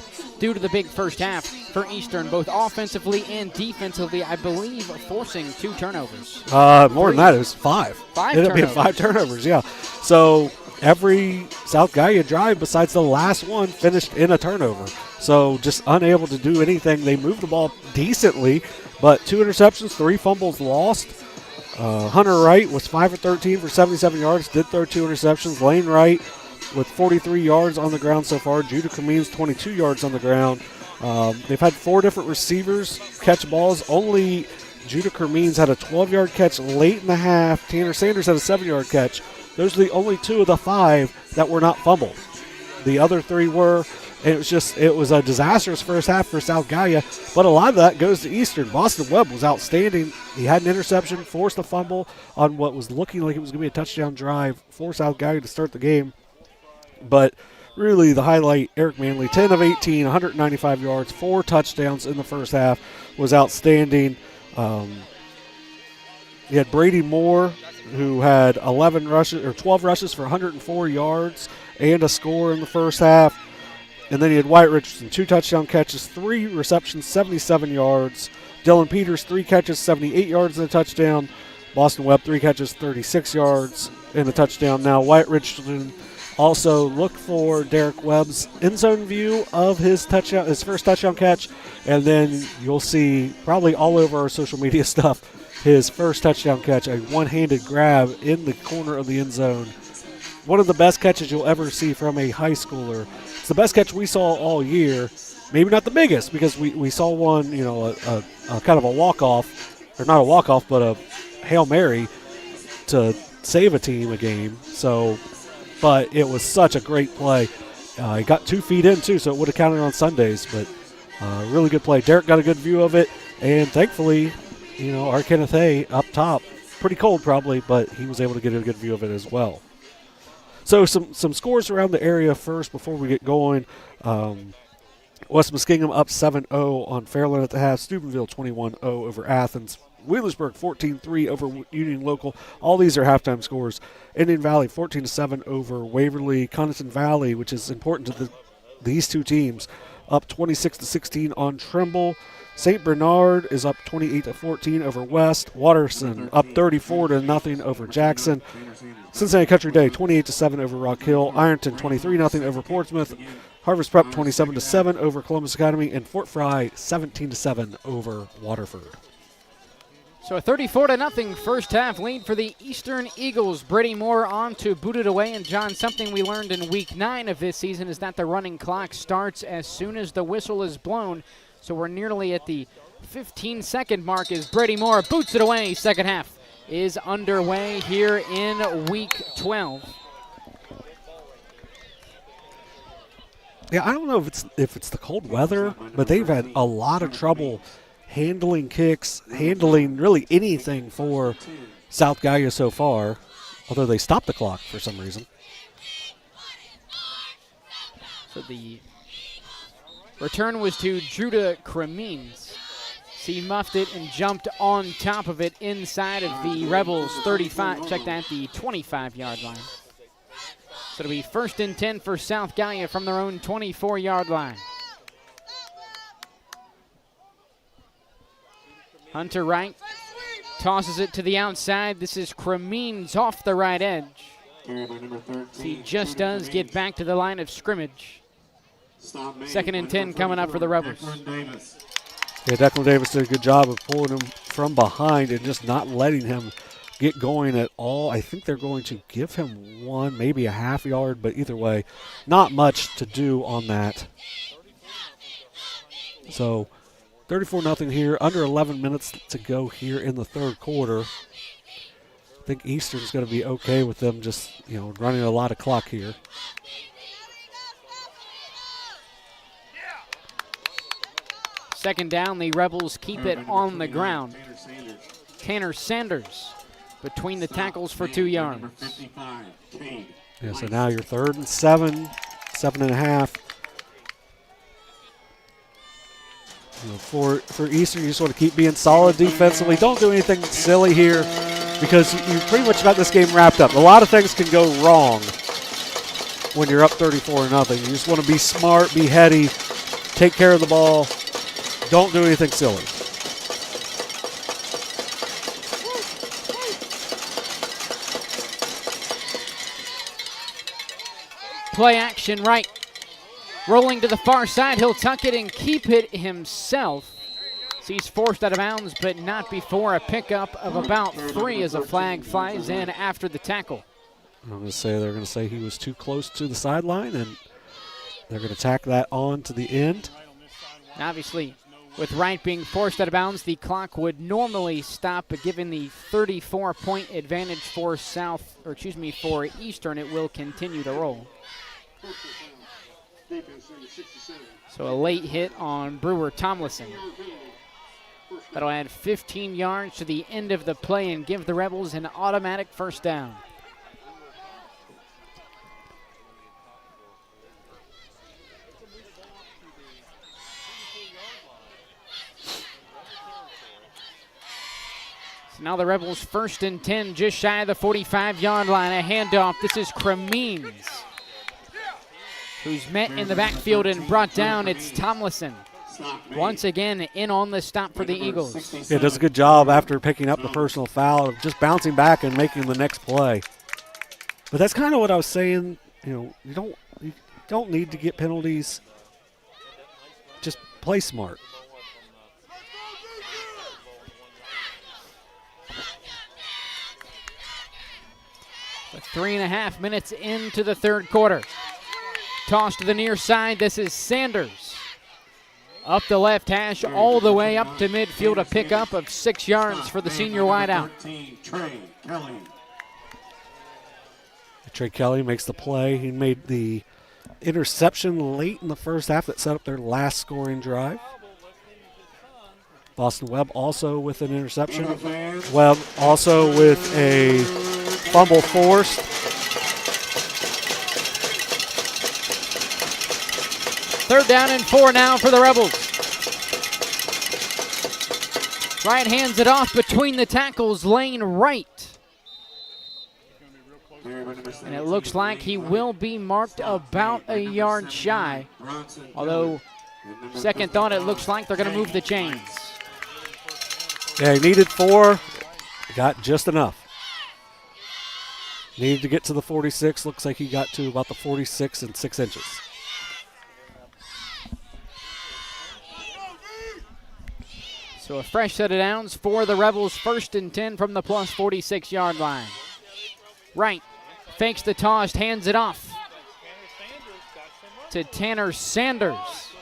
due to the big first half for Eastern, both offensively and defensively, I believe, forcing 2 turnovers. More than that, it was 5. 5 Ended up being 5 turnovers, yeah. So every South Gallia drive besides the last one finished in a turnover. So just unable to do anything. They moved the ball decently, but 2 interceptions, 3 fumbles lost. Hunter Wright was 5 of 13 for 77 yards, did throw 2 interceptions. Lane Wright with 43 yards on the ground so far. Judah Kameen's 22 yards on the ground. They've had 4 different receivers catch balls. Only Judah Kameen's had a 12-yard catch late in the half. Tanner Sanders had a 7-yard catch. Those are the only 2 of the 5 that were not fumbled. The other 3 were. And it was a disastrous first half for South Gallia, but a lot of that goes to Eastern. Boston Webb was outstanding. He had an interception, forced a fumble on what was looking like it was going to be a touchdown drive for South Gallia to start the game. But really the highlight, Eric Manley, 10 of 18, 195 yards, 4 touchdowns in the first half, was outstanding. You had Brady Moore, who had 12 rushes for 104 yards and a score in the first half. And then he had Wyatt Richardson, 2 touchdown catches, 3 receptions, 77 yards. Dylan Peters, 3 catches, 78 yards and a touchdown. Boston Webb, 3 catches, 36 yards and a touchdown. Now, Wyatt Richardson also look for Derek Webb's end zone view of his first touchdown catch. And then you'll see probably all over our social media stuff his first touchdown catch, a one-handed grab in the corner of the end zone. One of the best catches you'll ever see from a high schooler. It's the best catch we saw all year. Maybe not the biggest, because we saw one, a kind of a walk-off or not a walk-off, but a Hail Mary to save a team a game. So, but it was such a great play. He got 2 feet in, too, so it would have counted on Sundays. But really good play. Derek got a good view of it, and thankfully, our Kenneth Hay up top, pretty cold probably, but he was able to get a good view of it as well. So some scores around the area first before we get going. West Muskingum up 7-0 on Fairland at the half. Steubenville 21-0 over Athens. Wheelersburg 14-3 over Union Local. All these are halftime scores. Indian Valley 14-7 over Waverly. Connerton Valley, which is important to these two teams, up 26-16 on Trimble. St. Bernard is up 28-14 over West. Watterson up 34-0 over Jackson. Cincinnati Country Day 28-7 over Rock Hill. Ironton 23-0 over Portsmouth. Harvest Prep 27-7 over Columbus Academy, and Fort Fry 17-7 over Waterford. So a 34-0 first half lead for the Eastern Eagles. Brady Moore on to boot it away. And John, something we learned in week 9 of this season is that the running clock starts as soon as the whistle is blown. So we're nearly at the 15-second mark as Brady Moore boots it away. Second half is underway here in week 12. Yeah, I don't know if it's the cold weather, but they've had a lot of trouble handling kicks, handling really anything for South Gallia so far, although they stopped the clock for some reason. So the return was to Judah Cremines. He muffed it and jumped on top of it inside of the Rebels 35, check that, the 25-yard line. So it'll be 1st and 10 for South Gallia from their own 24-yard line. Hunter Wright tosses it to the outside. This is Cremines off the right edge. He just does get back to the line of scrimmage. 2nd and 10 coming up for the Rebels. Yeah, Declan Davis did a good job of pulling him from behind and just not letting him get going at all. I think they're going to give him 1, maybe a half yard, but either way, not much to do on that. So 34-0 here, under 11 minutes to go here in the third quarter. I think Eastern's going to be okay with them just, running a lot of clock here. Second down, the Rebels keep it on the ground. Tanner Sanders between the tackles for 2 yards. Yeah, so now you're 3rd and 7, 7.5. For Eastern, you just want to keep being solid defensively. Don't do anything silly here because you pretty much got this game wrapped up. A lot of things can go wrong when you're up 34-0. You just want to be smart, be heady, take care of the ball. Don't do anything silly. Play action right. Rolling to the far side, he'll tuck it and keep it himself. So he's forced out of bounds, but not before a pickup of about 3 as a flag flies in after the tackle. They're going to say he was too close to the sideline, and they're going to tack that on to the end. Obviously, with Wright being forced out of bounds, the clock would normally stop, but given the 34-point advantage for for Eastern, it will continue to roll. So a late hit on Brewer Tomlinson. That'll add 15 yards to the end of the play and give the Rebels an automatic first down. So now the Rebels 1st and 10, just shy of the 45-yard line. A handoff. This is Cremines, who's met in the backfield and brought down. It's Tomlinson. Once again, in on the stop for the Eagles. Yeah, does a good job after picking up the personal foul of just bouncing back and making the next play. But that's kind of what I was saying. You don't need to get penalties. Just play smart. With 3.5 minutes into the third quarter. Toss to the near side. This is Sanders. Up the left hash, all the way up to midfield, a pickup of 6 yards for the senior wideout. Trey Kelly makes the play. He made the interception late in the first half that set up their last scoring drive. Boston Webb also with an interception. Webb also with a fumble forced. Third down and 4 now for the Rebels. Wright hands it off between the tackles, lane right. And it looks like he will be marked about a yard shy. Although, second thought, it looks like they're going to move the chains. Yeah, he needed 4. Got just enough. Needed to get to the 46. Looks like he got to about the 46 and 6 inches. So a fresh set of downs for the Rebels, 1st and 10 from the plus 46-yard line. Wright fakes the toss, hands it off to Tanner Sanders.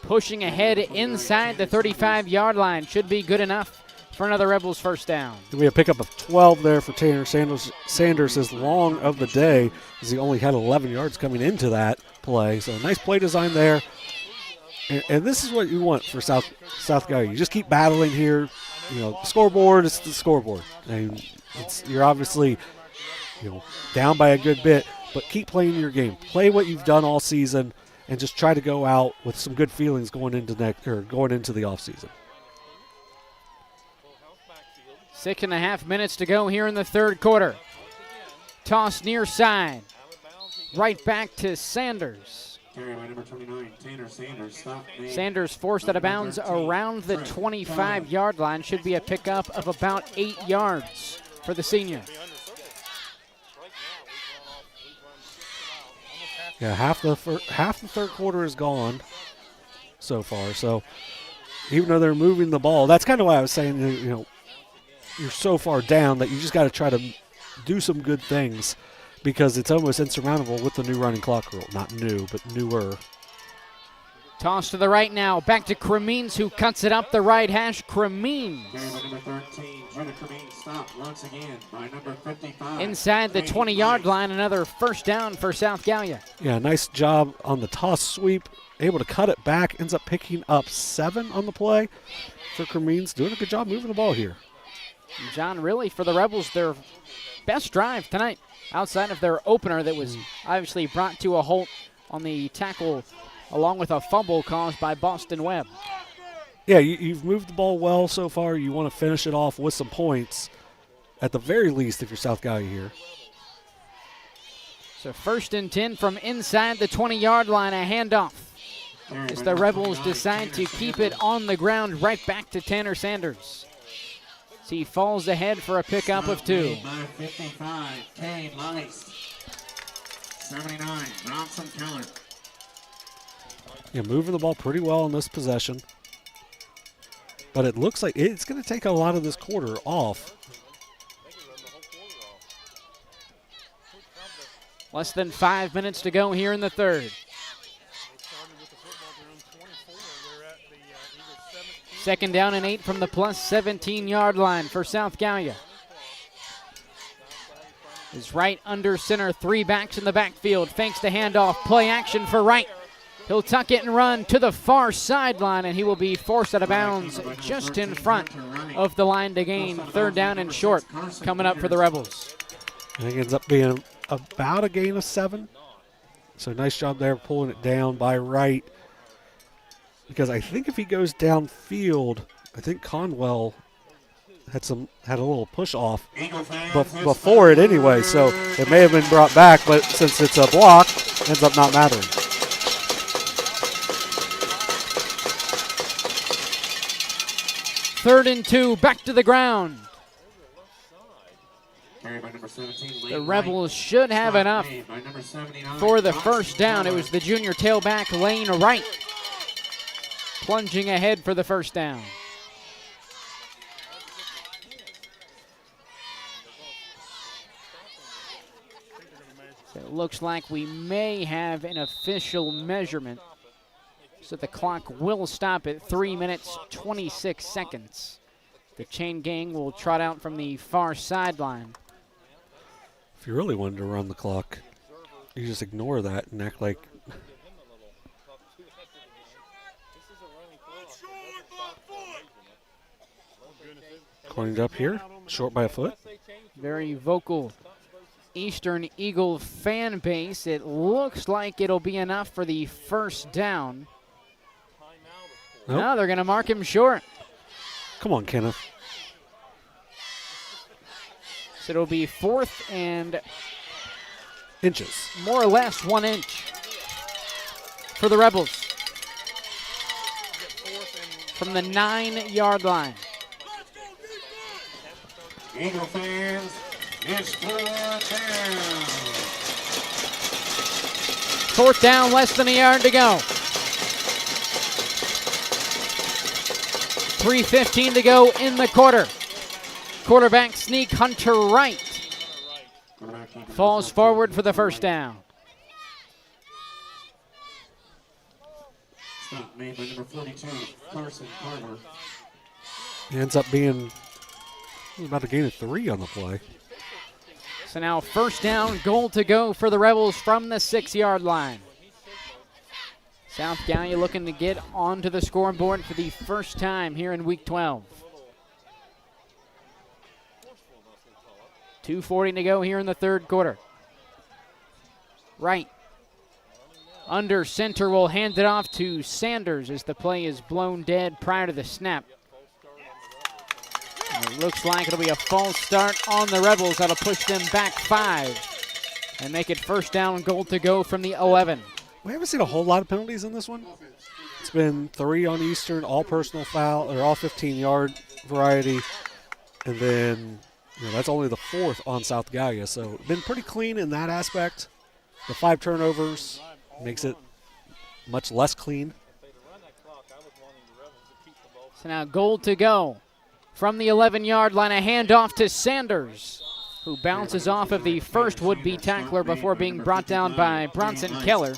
Pushing ahead inside the 35-yard line. Should be good enough for another Rebels first down. We have a pickup of 12 there for Tanner Sanders. His long of the day, as he only had 11 yards coming into that play. So nice play design there. And this is what you want for South Gallia. You just keep battling here. You know, the scoreboard is the scoreboard. And you're obviously, down by a good bit, but keep playing your game. Play what you've done all season, and just try to go out with some good feelings going into the offseason. 6.5 minutes to go here in the third quarter. Toss near side. Right back to Sanders. Sanders forced out of bounds around the 25-yard line. Should be a pickup of about 8 yards for the senior. Yeah, half the third quarter is gone so far. So even though they're moving the ball, that's kind of why I was saying, you're so far down that you just got to try to do some good things, because it's almost insurmountable with the new running clock rule. Not new, but newer. Toss to the right now. Back to Cremines, who cuts it up the right hash. Cremines. Inside the 20-yard line, another first down for South Gallia. Yeah, nice job on the toss sweep. Able to cut it back. Ends up picking up 7 on the play for Cremines. Doing a good job moving the ball here. John, really, for the Rebels, their best drive tonight, outside of their opener that was obviously brought to a halt on the tackle along with a fumble caused by Boston Webb. Yeah, you've moved the ball well so far. You want to finish it off with some points, at the very least, if you're South Gallia here. So 1st and 10 from inside the 20-yard line, a handoff. As the Rebels decide to keep it on the ground, right back to Tanner Sanders. So he falls ahead for a pickup of 2. 55, Kane Lice. 79, Bronson Keller. Yeah, moving the ball pretty well in this possession. But it looks like it's going to take a lot of this quarter off. Less than 5 minutes to go here in the third. Second down and 8 from the plus 17-yard line for South Gallia. Is Wright under center, 3 backs in the backfield. Fakes the handoff, play action for Wright. He'll tuck it and run to the far sideline, and he will be forced out of bounds just in front of the line to gain. Third down and short coming up for the Rebels. I think it ends up being about a gain of 7. So nice job there pulling it down by Wright. Because I think if he goes downfield, I think Conwell had a little push off before it anyway. So it may have been brought back, but since it's a block, ends up not mattering. Third and 2, back to the ground. The Rebels should have enough for the first down. It was the junior tailback, Lane Wright, plunging ahead for the first down. So it looks like we may have an official measurement. So the clock will stop at 3 minutes, 26 seconds. The chain gang will trot out from the far sideline. If you really wanted to run the clock, you just ignore that and act like cleaned up here, short by a foot. Very vocal Eastern Eagle fan base. It looks like it'll be enough for the first down. Nope. No, they're going to mark him short. Come on, Kenneth. So it'll be 4th and inches. More or less 1 inch for the Rebels from the 9-yard line. Eagle fans, it's 4th down, less than a yard to go. 3:15 to go in the quarter. Quarterback sneak Hunter Wright falls forward for the first down. Stop made by number 42, Carson Carter. He ends up being about to gain a 3 on the play. So now first down, goal to go for the Rebels from the 6-yard line. South Gallia looking to get onto the scoreboard for the first time here in week 12. 2:40 to go here in the third quarter. Right. Under center will hand it off to Sanders as the play is blown dead prior to the snap. And it looks like it'll be a false start on the Rebels. That'll push them back 5 and make it first down, goal to go from the 11. We haven't seen a whole lot of penalties in this one. It's been 3 on Eastern, all personal foul, or all 15-yard variety. And then, that's only the 4th on South Gallia. So been pretty clean in that aspect. The 5 turnovers makes it much less clean. So now goal to go from the 11-yard line. A handoff to Sanders, who bounces off of the first would-be tackler before being brought down by Bronson Keller.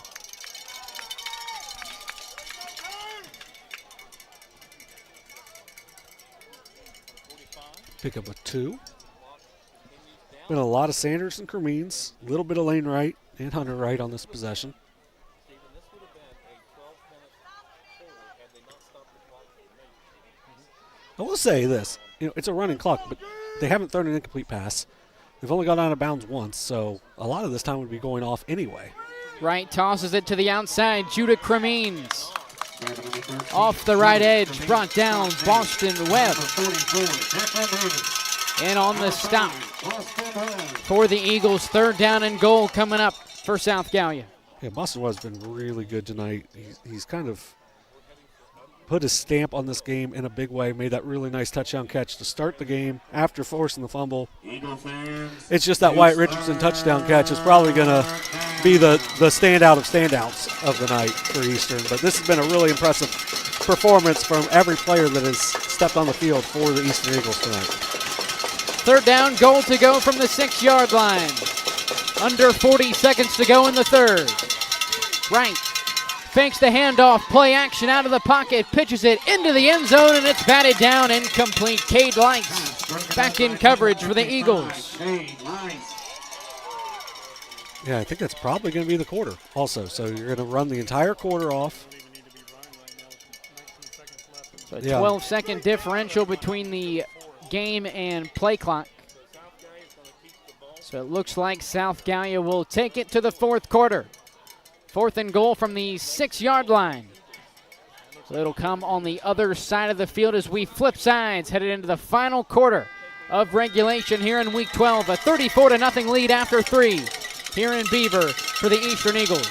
Pick up a 2. Been a lot of Sanders and Cremines, a little bit of Lane Wright and Hunter Wright on this possession. I will say this, it's a running clock, but they haven't thrown an incomplete pass. They've only gone out of bounds once, so a lot of this time would be going off anyway. Right tosses it to the outside. Judah Cremines off the right edge, brought down Boston Webb. And on the stop for the Eagles, 3rd down and goal coming up for South Gallia. Yeah, Boston Webb's been really good tonight. He's kind of put his stamp on this game in a big way, made that really nice touchdown catch to start the game after forcing the fumble. It's just that Wyatt Richardson touchdown catch is probably going to be the standout of standouts of the night for Eastern. But this has been a really impressive performance from every player that has stepped on the field for the Eastern Eagles tonight. 3rd down, goal to go from the 6-yard line. Under 40 seconds to go in the third. Right. Fakes the handoff, play action out of the pocket, pitches it into the end zone, and it's batted down, incomplete. Cade Lights back in coverage for the Eagles. Yeah, I think that's probably going to be the quarter also. So you're going to run the entire quarter off. So a 12-second differential between the game and play clock. So it looks like South Gallia will take it to the 4th quarter. 4th and goal from the 6-yard line. So it'll come on the other side of the field as we flip sides, headed into the final quarter of regulation here in Week 12. A 34-0 lead after 3 here in Beaver for the Eastern Eagles.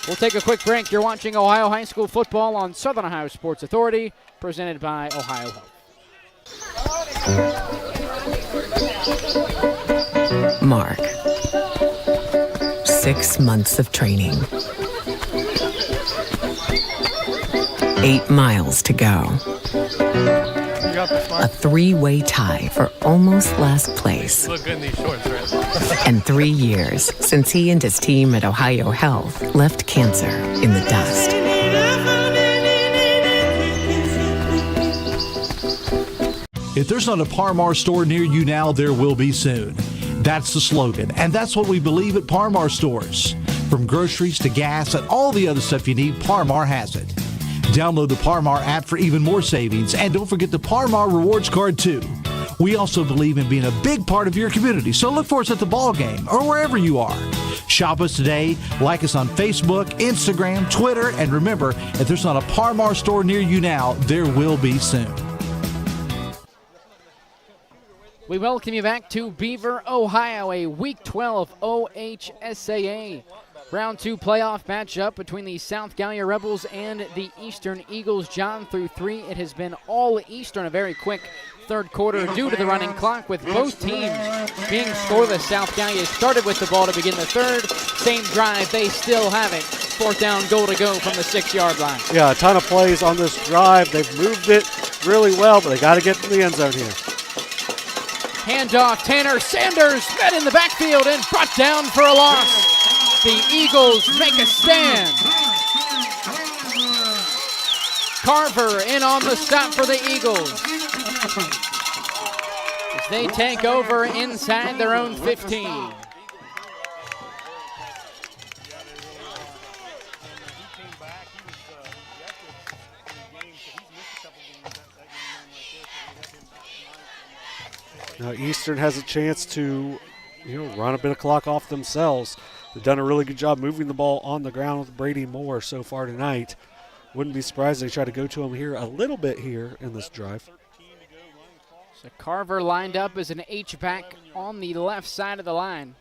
We'll take a quick break. You're watching Ohio High School football on Southern Ohio Sports Authority, presented by Ohio Health. Mark. 6 months of training. 8 miles to go. A 3-way tie for almost last place. Look good in these shorts, right? And 3 years since he and his team at Ohio Health left cancer in the dust. If there's not a Par-Mar store near you now, there will be soon. That's the slogan, and that's what we believe at Par-Mar stores. From groceries to gas and all the other stuff you need, Par-Mar has it. Download the Par-Mar app for even more savings, and don't forget the Par-Mar rewards card too. We also believe in being a big part of your community, so look for us at the ball game or wherever you are. Shop us today, like us on Facebook, Instagram, Twitter, and remember, if there's not a Par-Mar store near you now, there will be soon. We welcome you back to Beaver, Ohio, a Week 12 OHSAA Round 2 playoff matchup between the South Gallia Rebels and the Eastern Eagles. John, through 3, it has been all Eastern, a very quick third quarter due to the running clock, with both teams being scoreless. South Gallia started with the ball to begin the third. Same drive, they still have it. 4th down, goal to go from the 6-yard line. Yeah, a ton of plays on this drive. They've moved it really well, but they got to get to the end zone here. Handoff, Tanner Sanders met in the backfield and brought down for a loss. The Eagles make a stand. Carver in on the stop for the Eagles as they take over inside their own 15. Now Eastern has a chance to, run a bit of clock off themselves. They've done a really good job moving the ball on the ground with Brady Moore so far tonight. Wouldn't be surprised if they try to go to him here a little bit here in this drive. So Carver lined up as an H-back on the left side of the line.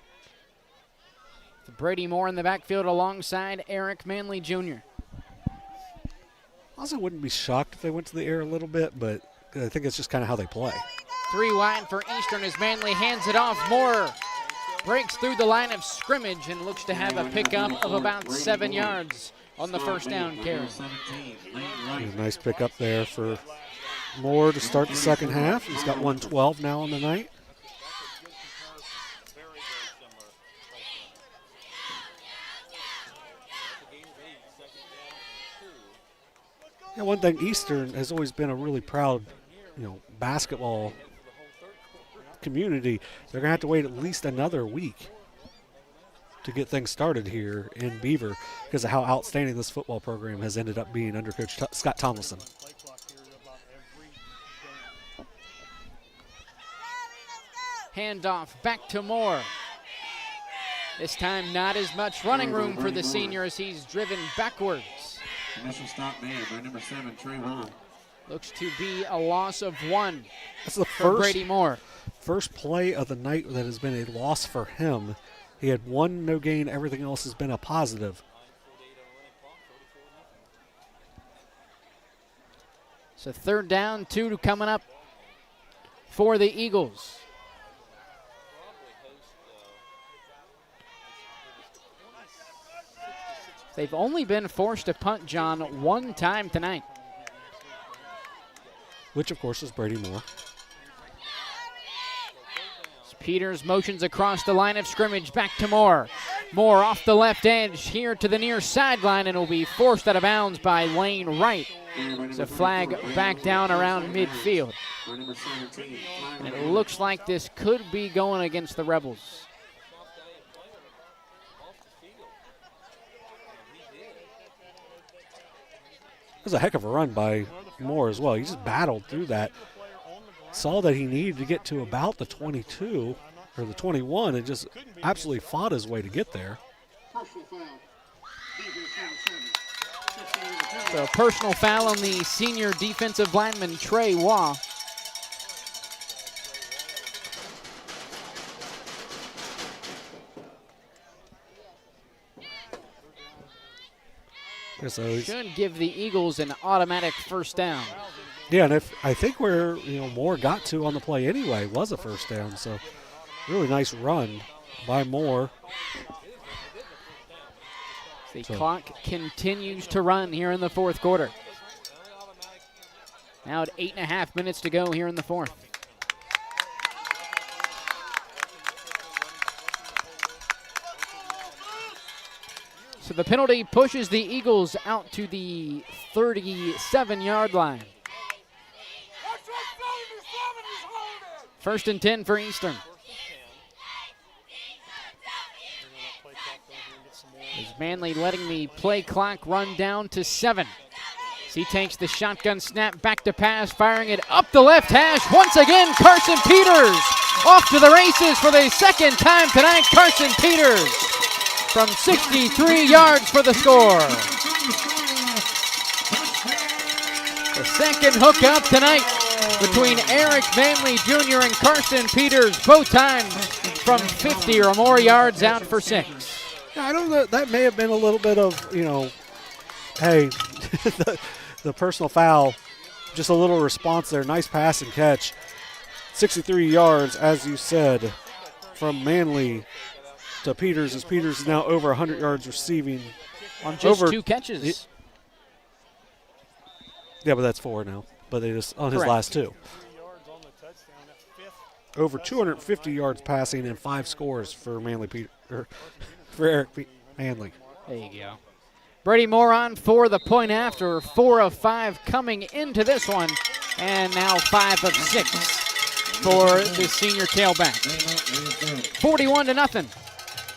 Brady Moore in the backfield alongside Eric Manley Jr. Also wouldn't be shocked if they went to the air a little bit, but I think it's just kind of how they play. 3 wide for Eastern as Manley hands it off. Moore breaks through the line of scrimmage and looks to have a pickup of about 7 yards on the first down carry. Nice pickup there for Moore to start the second half. He's got 112 now on the night. Yeah, one thing, Eastern has always been a really proud, basketball community. They're going to have to wait at least another week to get things started here in Beaver because of how outstanding this football program has ended up being under Coach Scott Tomlinson. Handoff back to Moore. This time not as much running room for the senior as he's driven backwards. Initial stop made by number 7, Trey Wall. Looks to be a loss of 1. That's the for Brady Moore. First play of the night that has been a loss for him. He had 1 no gain. Everything else has been a positive. So 3rd down, 2 coming up for the Eagles. They've only been forced to punt, John, 1 time tonight. Which, of course, is Brady Moore. Peters motions across the line of scrimmage, back to Moore. Moore off the left edge here to the near sideline and will be forced out of bounds by Lane Wright. It's a flag back down around midfield. And it looks like this could be going against the Rebels. It was a heck of a run by Moore as well. He just battled through that. Saw that he needed to get to about the 22 or the 21 and just absolutely fought his way to get there. So a personal foul on the senior defensive lineman, Trey Waugh. So should give the Eagles an automatic first down. Yeah, and I think where Moore got to on the play anyway was a first down. So really nice run by Moore. The clock continues to run here in the 4th quarter. Now at 8.5 minutes to go here in the 4th. So the penalty pushes the Eagles out to the 37-yard line. First and 10 for Eastern. Is Manley letting the play clock run down to 7. As he takes the shotgun snap, back to pass, firing it up the left hash. Once again, Carson Peters off to the races for the second time tonight. Carson Peters from 63 yards for the score. The second hookup tonight between Eric Manley Jr. and Carson Peters, both times from 50 or more yards out for 6. Yeah, I don't know. That may have been a little bit of, hey, the personal foul. Just a little response there. Nice pass and catch. 63 yards, as you said, from Manley to Peters, as Peters is now over 100 yards receiving. On just 2 catches. Yeah, but that's 4 now. But they just on his Correct. last 2. Over 250 yards passing and 5 scores for for Eric Manley. There you go. Brady Moron for the point after. 4 of 5 coming into this one, and now 5 of 6 for the senior tailback. 41-0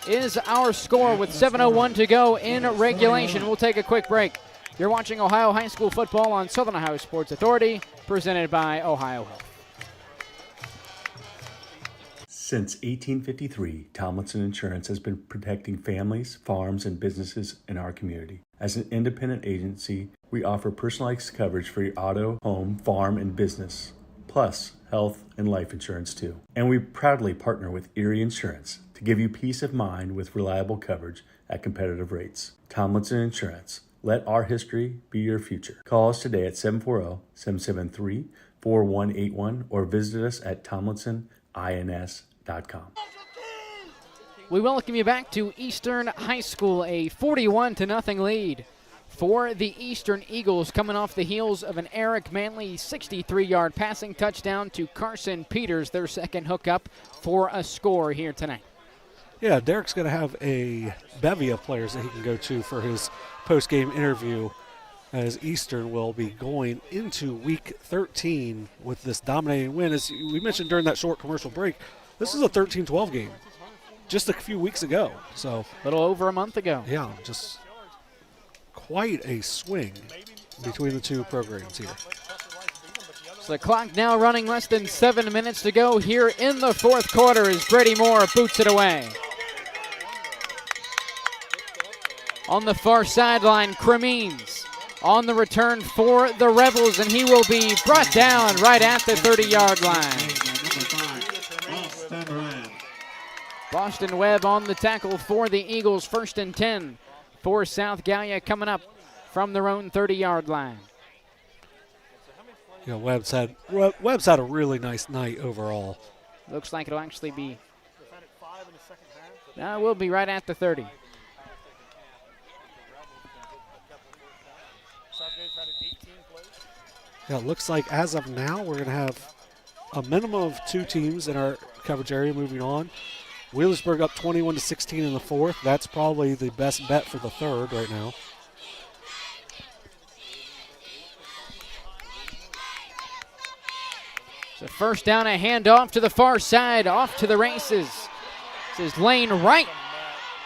is our score with 7:01 to go in regulation. We'll take a quick break. You're watching Ohio High School football on Southern Ohio Sports Authority, presented by Ohio Health. Since 1853, Tomlinson Insurance has been protecting families, farms, and businesses in our community. As an independent agency, we offer personalized coverage for your auto, home, farm, and business, plus health and life insurance too. And we proudly partner with Erie Insurance to give you peace of mind with reliable coverage at competitive rates. Tomlinson Insurance. Let our history be your future. Call us today at 740-773-4181 or visit us at tomlinsonins.com. We welcome you back to Eastern High School, a 41-0 lead for the Eastern Eagles, coming off the heels of an Eric Manley 63-yard passing touchdown to Carson Peters, their second hookup for a score here tonight. Yeah, Derek's going to have a bevy of players that he can go to for his post-game interview, as Eastern will be going into Week 13 with this dominating win. As we mentioned during that short commercial break, this is a 13-12 game just a few weeks ago. So a little over a month ago. Yeah, just quite a swing between the two programs here. So the clock now running less than 7 minutes to go here in the fourth quarter as Brady Moore boots it away. On the far sideline, Cremines on the return for the Rebels, and he will be brought down right at the 30-yard line. Boston Webb on the tackle for the Eagles. 1st and 10 for South Gallia coming up from their own 30-yard line. Yeah, Webb's had a really nice night overall. Looks like it'll actually be. No, we'll be right at the 30. Yeah, it looks like as of now we're going to have a minimum of 2 teams in our coverage area moving on. Wheelersburg up 21-16 in the fourth. That's probably the best bet for the third right now. So first down, a handoff to the far side, off to the races. This is Lane Wright.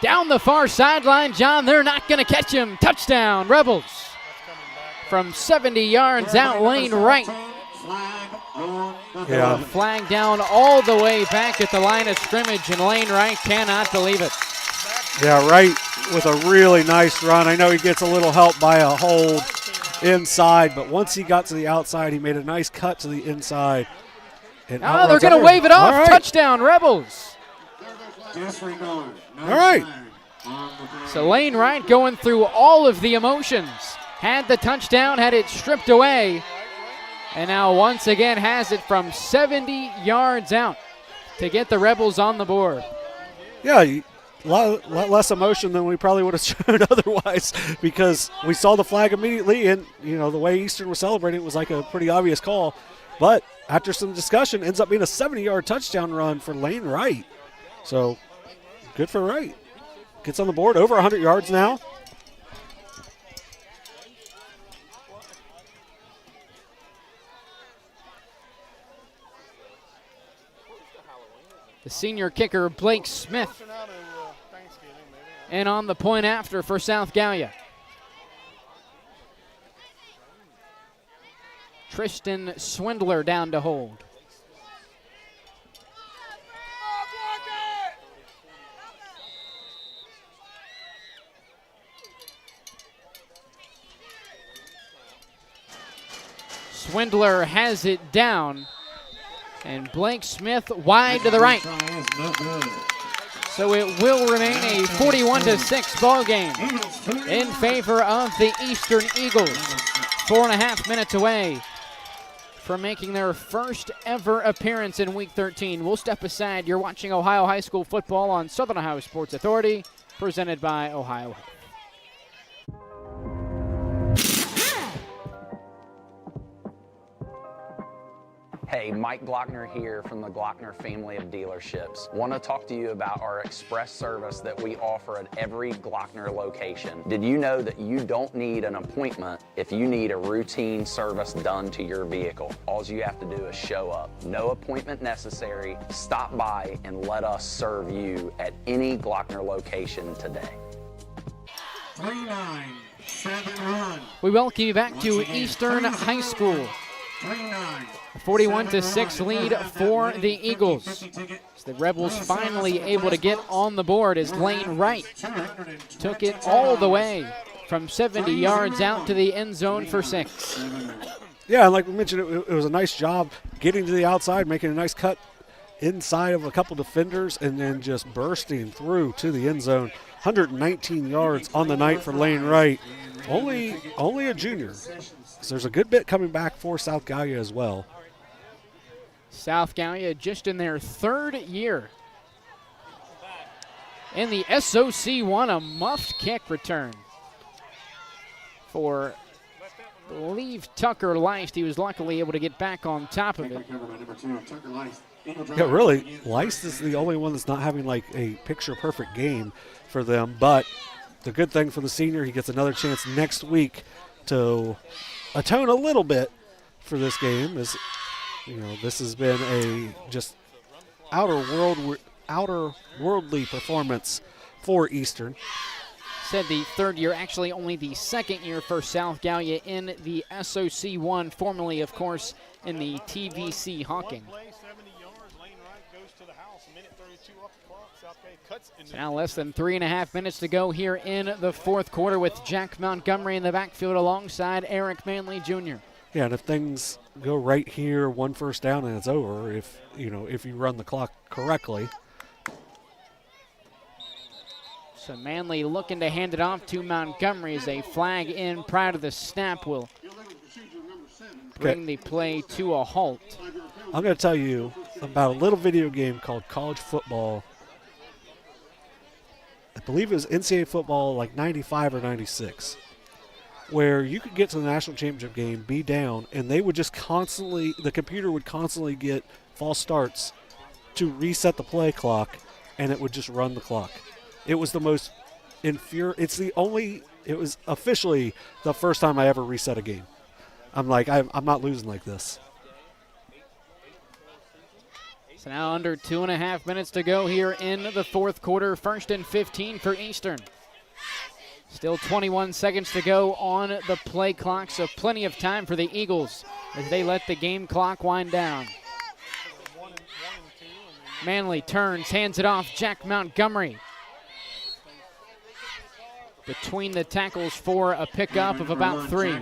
Down the far sideline, John, they're not going to catch him. Touchdown, Rebels. From 70 yards out, Lane Wright. Yeah. Flag down all the way back at the line of scrimmage, and Lane Wright cannot believe it. Yeah, Wright with a really nice run. I know he gets a little help by a hold inside, but once he got to the outside, he made a nice cut to the inside. And oh, they're going to wave it off. Right. Touchdown, Rebels. All right. So Lane Wright going through all of the emotions. Had the touchdown, had it stripped away, and now once again has it from 70 yards out to get the Rebels on the board. Yeah, a lot less emotion than we probably would have shown otherwise, because we saw the flag immediately, and the way Eastern was celebrating, it was like a pretty obvious call. But after some discussion, ends up being a 70-yard touchdown run for Lane Wright. So good for Wright. Gets on the board, over 100 yards now. The senior kicker, Blake Smith. And on the point after for South Gallia. Tristan Swindler down to hold. Swindler has it down, and Blake Smith wide to the right. So it will remain a 41-6 ball game in favor of the Eastern Eagles. 4.5 minutes away from making their first ever appearance in Week 13. We'll step aside. You're watching Ohio High School football on Southern Ohio Sports Authority, presented by Ohio Health. Hey, Mike Glockner here from the Glockner family of dealerships. Want to talk to you about our express service that we offer at every Glockner location. Did you know that you don't need an appointment if you need a routine service done to your vehicle? All you have to do is show up. No appointment necessary. Stop by and let us serve you at any Glockner location today. 3-9-7-1. We welcome you back to Eastern High School. 41-6 lead for the Eagles. As the Rebels finally able to get on the board as Lane Wright took it all the way from 70 yards out to the end zone for 6. Yeah, like we mentioned, it was a nice job getting to the outside, making a nice cut inside of a couple defenders, and then just bursting through to the end zone. 119 yards on the night for Lane Wright. Only a junior. So there's a good bit coming back for South Gallia as well. South Gallia just in their third year. And the SOC won a muffed kick return for, I believe, Tucker Leist. He was luckily able to get back on top of it. Yeah, really, Leist is the only one that's not having like a picture-perfect game for them. But the good thing for the senior, he gets another chance next week to atone a little bit for this game. As you know, this has been a just outer worldly performance for Eastern. Said the third year, actually only the second year for South Gallia in the SOC 1, formerly, of course, in the TVC Hawking. So now less than 3.5 minutes to go here in the fourth quarter with Jack Montgomery in the backfield alongside Eric Manley Jr. Yeah, and if things go right here, one first down and it's over, if you run the clock correctly. So Manley looking to hand it off to Montgomery as a flag in prior to the snap will bring the play to a halt. I'm going to tell you about a little video game called College Football. I believe it was NCAA football like 95 or 96, where you could get to the national championship game, be down, and they would just constantly, the computer would constantly get false starts to reset the play clock, and it would just run the clock. It was the most it was officially the first time I ever reset a game. I'm like, I'm not losing like this. So now under 2.5 minutes to go here in the fourth quarter. 1st and 15 for Eastern. Still 21 seconds to go on the play clock, so plenty of time for the Eagles as they let the game clock wind down. Manley turns, hands it off, Jack Montgomery. Between the tackles for a pickup of about 3.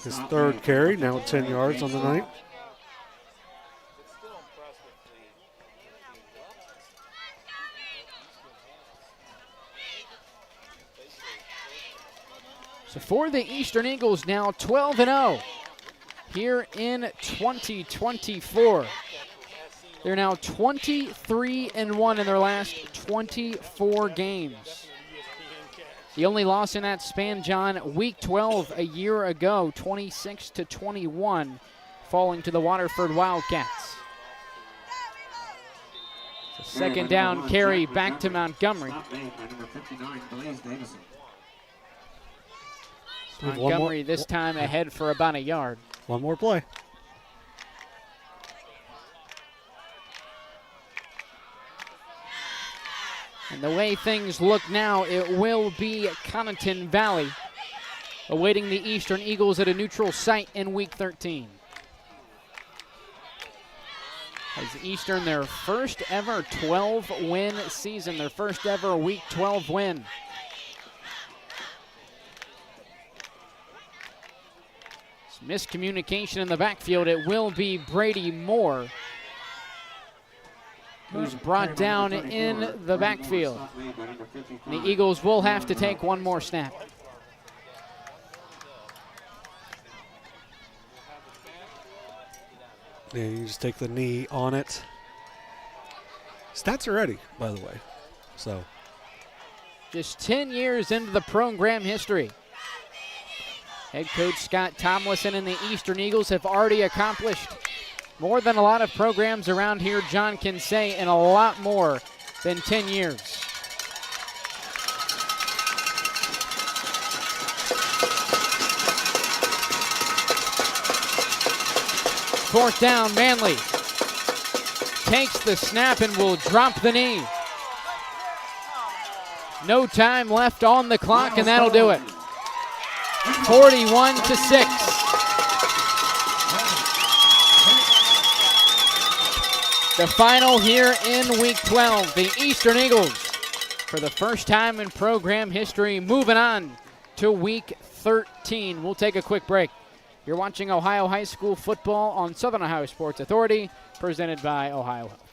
His third carry, now 10 yards on the night. So for the Eastern Eagles now 12-0 here in 2024. They're now 23-1 in their last 24 games. The only loss in that span, John, Week 12 a year ago, 26-21, falling to the Waterford Wildcats. So second down carry back to Montgomery. Montgomery this time ahead for about a yard. One more play. And the way things look now, it will be Connaughton Valley awaiting the Eastern Eagles at a neutral site in Week 13. As Eastern, their first ever 12-win season, their first ever Week 12 win. Miscommunication in the backfield. It will be Brady Moore who's brought down in the backfield. And the Eagles will have to take one more snap. Yeah, you just take the knee on it. Stats are ready, by the way. So, just 10 years into the program history, head coach Scott Tomlinson and the Eastern Eagles have already accomplished more than a lot of programs around here, John can say, and a lot more than 10 years. Fourth down, Manley takes the snap and will drop the knee. No time left on the clock, and that'll do it. 41-6. The final here in Week 12, the Eastern Eagles, for the first time in program history, moving on to Week 13. We'll take a quick break. You're watching Ohio High School football on Southern Ohio Sports Authority, presented by Ohio Health.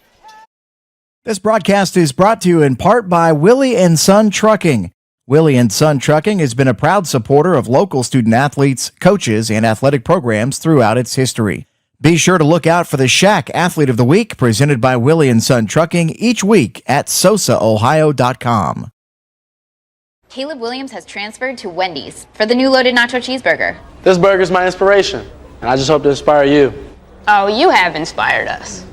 This broadcast is brought to you in part by Willie & Son Trucking. Willie & Son Trucking has been a proud supporter of local student athletes, coaches, and athletic programs throughout its history. Be sure to look out for the Shack Athlete of the Week, presented by Willie & Son Trucking, each week at sosaohio.com. Caleb Williams has transferred to Wendy's for the new loaded nacho cheeseburger. This burger's my inspiration, and I just hope to inspire you. Oh, you have inspired us.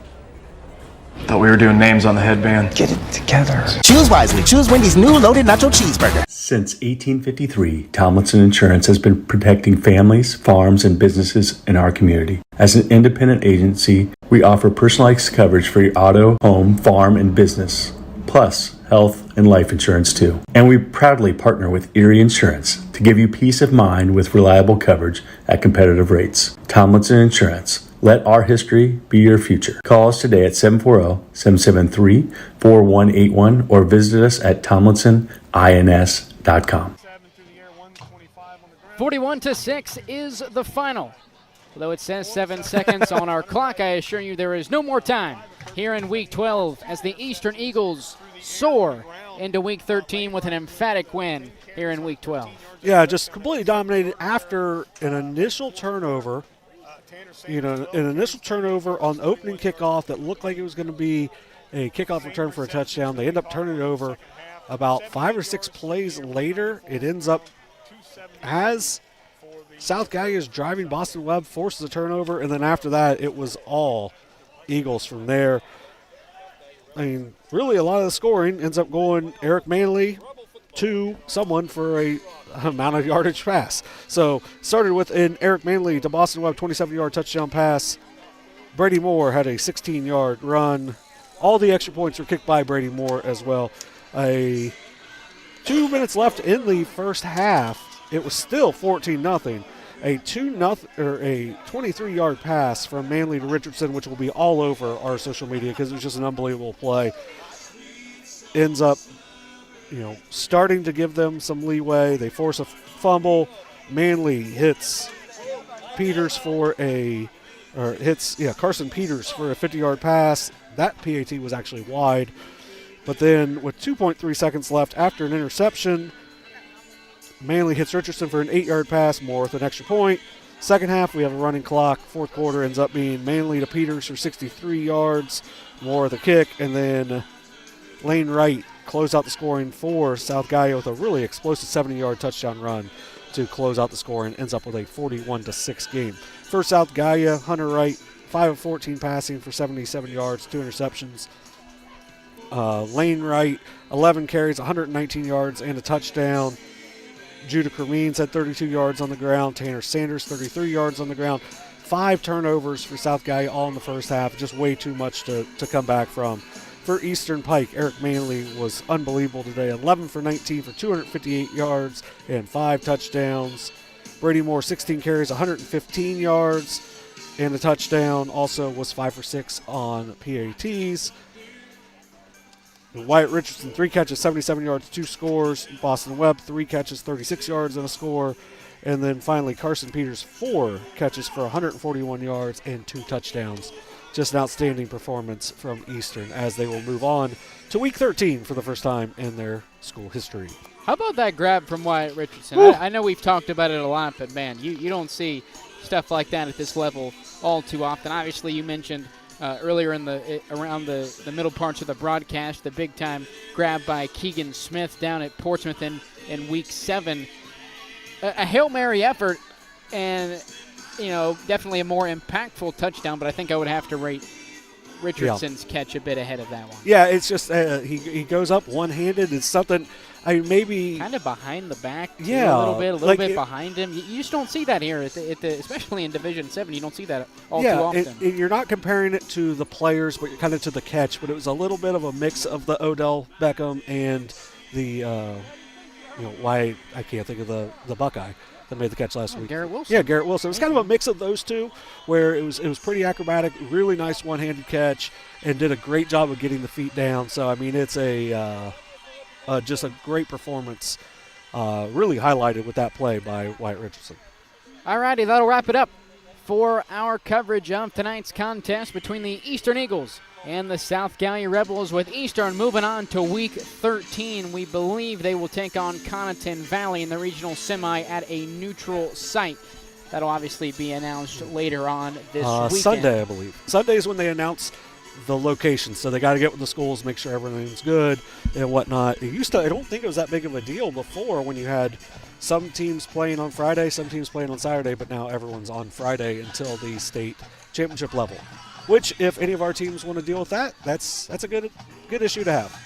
Thought we were doing names on the headband. Get it together. Choose wisely. Choose Wendy's new loaded nacho cheeseburger. Since 1853, Tomlinson Insurance has been protecting families, farms, and businesses in our community. As an independent agency, we offer personalized coverage for your auto, home, farm, and business, plus health and life insurance too. And we proudly partner with Erie Insurance to give you peace of mind with reliable coverage at competitive rates. Tomlinson Insurance. Let our history be your future. Call us today at 740-773-4181 or visit us at tomlinsonins.com. 41-6 is the final. Although it says 7 seconds on our clock, I assure you there is no more time here in Week 12 as the Eastern Eagles soar into Week 13 with an emphatic win here in Week 12. Yeah, just completely dominated after an initial turnover. An initial turnover on opening kickoff that looked like it was going to be a kickoff return for a touchdown. They end up turning it over about 5 or 6 plays later. It ends up as South Gallia is driving, Boston Webb forces a turnover, and then after that it was all Eagles from there. I mean, really a lot of the scoring ends up going Eric Manley to someone for a amount of yardage pass. So started with an Eric Manley to Boston Webb 27-yard touchdown pass. Brady Moore had a 16-yard run. All the extra points were kicked by Brady Moore as well. 2 minutes left in the first half. It was still 14-0. A 23-yard pass from Manley to Richardson, which will be all over our social media because it was just an unbelievable play. Ends up starting to give them some leeway. They force a fumble. Manley hits Peters Carson Peters for a 50-yard pass. That PAT was actually wide. But then with 2.3 seconds left after an interception, Manley hits Richardson for an 8-yard pass, Moore with an extra point. Second half, we have a running clock. Fourth quarter ends up being Manley to Peters for 63 yards, Moore with a kick, and then Lane Wright closed out the scoring for South Gallia with a really explosive 70-yard touchdown run to close out the score and ends up with a 41-6 game. For South Gallia, Hunter Wright, 5 of 14 passing for 77 yards, 2 interceptions. Lane Wright, 11 carries, 119 yards, and a touchdown. Judah Cremines had 32 yards on the ground. Tanner Sanders, 33 yards on the ground. 5 turnovers for South Gallia all in the first half. Just way too much to come back from. For Eastern Pike, Eric Manley was unbelievable today. 11 for 19 for 258 yards and 5 touchdowns. Brady Moore, 16 carries, 115 yards and a touchdown. Also was 5 for 6 on PATs. Wyatt Richardson, 3 catches, 77 yards, 2 scores. Boston Webb, 3 catches, 36 yards and a score. And then finally Carson Peters, 4 catches for 141 yards and 2 touchdowns. Just an outstanding performance from Eastern as they will move on to Week 13 for the first time in their school history. How about that grab from Wyatt Richardson? I know we've talked about it a lot, but, man, you don't see stuff like that at this level all too often. Obviously, you mentioned earlier around the middle parts of the broadcast, the big-time grab by Keegan Smith down at Portsmouth in Week 7. A Hail Mary effort and – definitely a more impactful touchdown, but I think I would have to rate Richardson's catch a bit ahead of that one. Yeah, it's just he goes up one-handed. It's something maybe kind of behind the back. Yeah, a little bit behind him. You just don't see that here, especially in Division VII. You don't see that all too often. And you're not comparing it to the players, but you're kind of to the catch. But it was a little bit of a mix of the Odell Beckham and the why I can't think of the Buckeye that made the catch last week. Garrett Wilson. Yeah, Garrett Wilson. It was kind of a mix of those two where it was pretty acrobatic, really nice one-handed catch, and did a great job of getting the feet down. So, I mean, it's just a great performance, really highlighted with that play by Wyatt Richardson. All righty, that'll wrap it up for our coverage of tonight's contest between the Eastern Eagles and the South Gallia Rebels, with Eastern moving on to Week 13. We believe they will take on Conotton Valley in the regional semi at a neutral site. That'll obviously be announced later on this weekend. Sunday, I believe. Sunday is when they announce the location, so they got to get with the schools, make sure everything's good and whatnot. I don't think it was that big of a deal before when you had some teams playing on Friday, some teams playing on Saturday, but now everyone's on Friday until the state championship level. Which, if any of our teams want to deal with that, that's a good issue to have.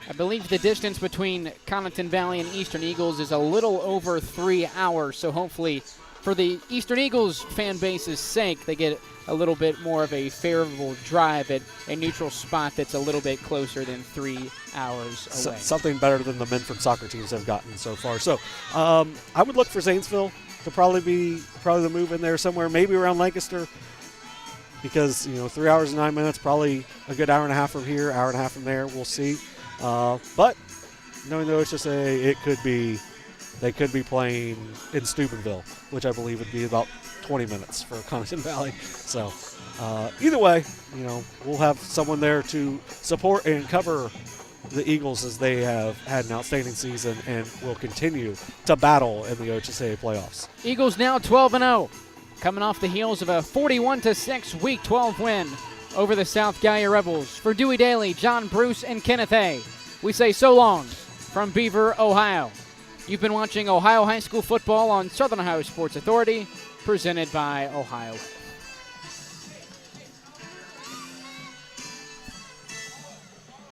I believe the distance between Conotton Valley and Eastern Eagles is a little over 3 hours, so hopefully for the Eastern Eagles fan base's sake, they get a little bit more of a favorable drive at a neutral spot that's a little bit closer than 3 hours away. Something better than the Menford soccer teams have gotten so far. So I would look for Zanesville to probably the move in there somewhere, maybe around Lancaster, because 3 hours and 9 minutes, probably a good hour and a half from here, hour and a half from there. We'll see. But knowing the OHSAA, they could be playing in Steubenville, which I believe would be about 20 minutes for Conotton Valley. So either way, we'll have someone there to support and cover the Eagles as they have had an outstanding season and will continue to battle in the OHSAA playoffs. Eagles now 12-0. Coming off the heels of a 41-6 Week 12 win over the South Gallia Rebels. For Dewey Daly, John Bruce, and Kenneth A., we say so long from Beaver, Ohio. You've been watching Ohio High School Football on Southern Ohio Sports Authority, presented by Ohio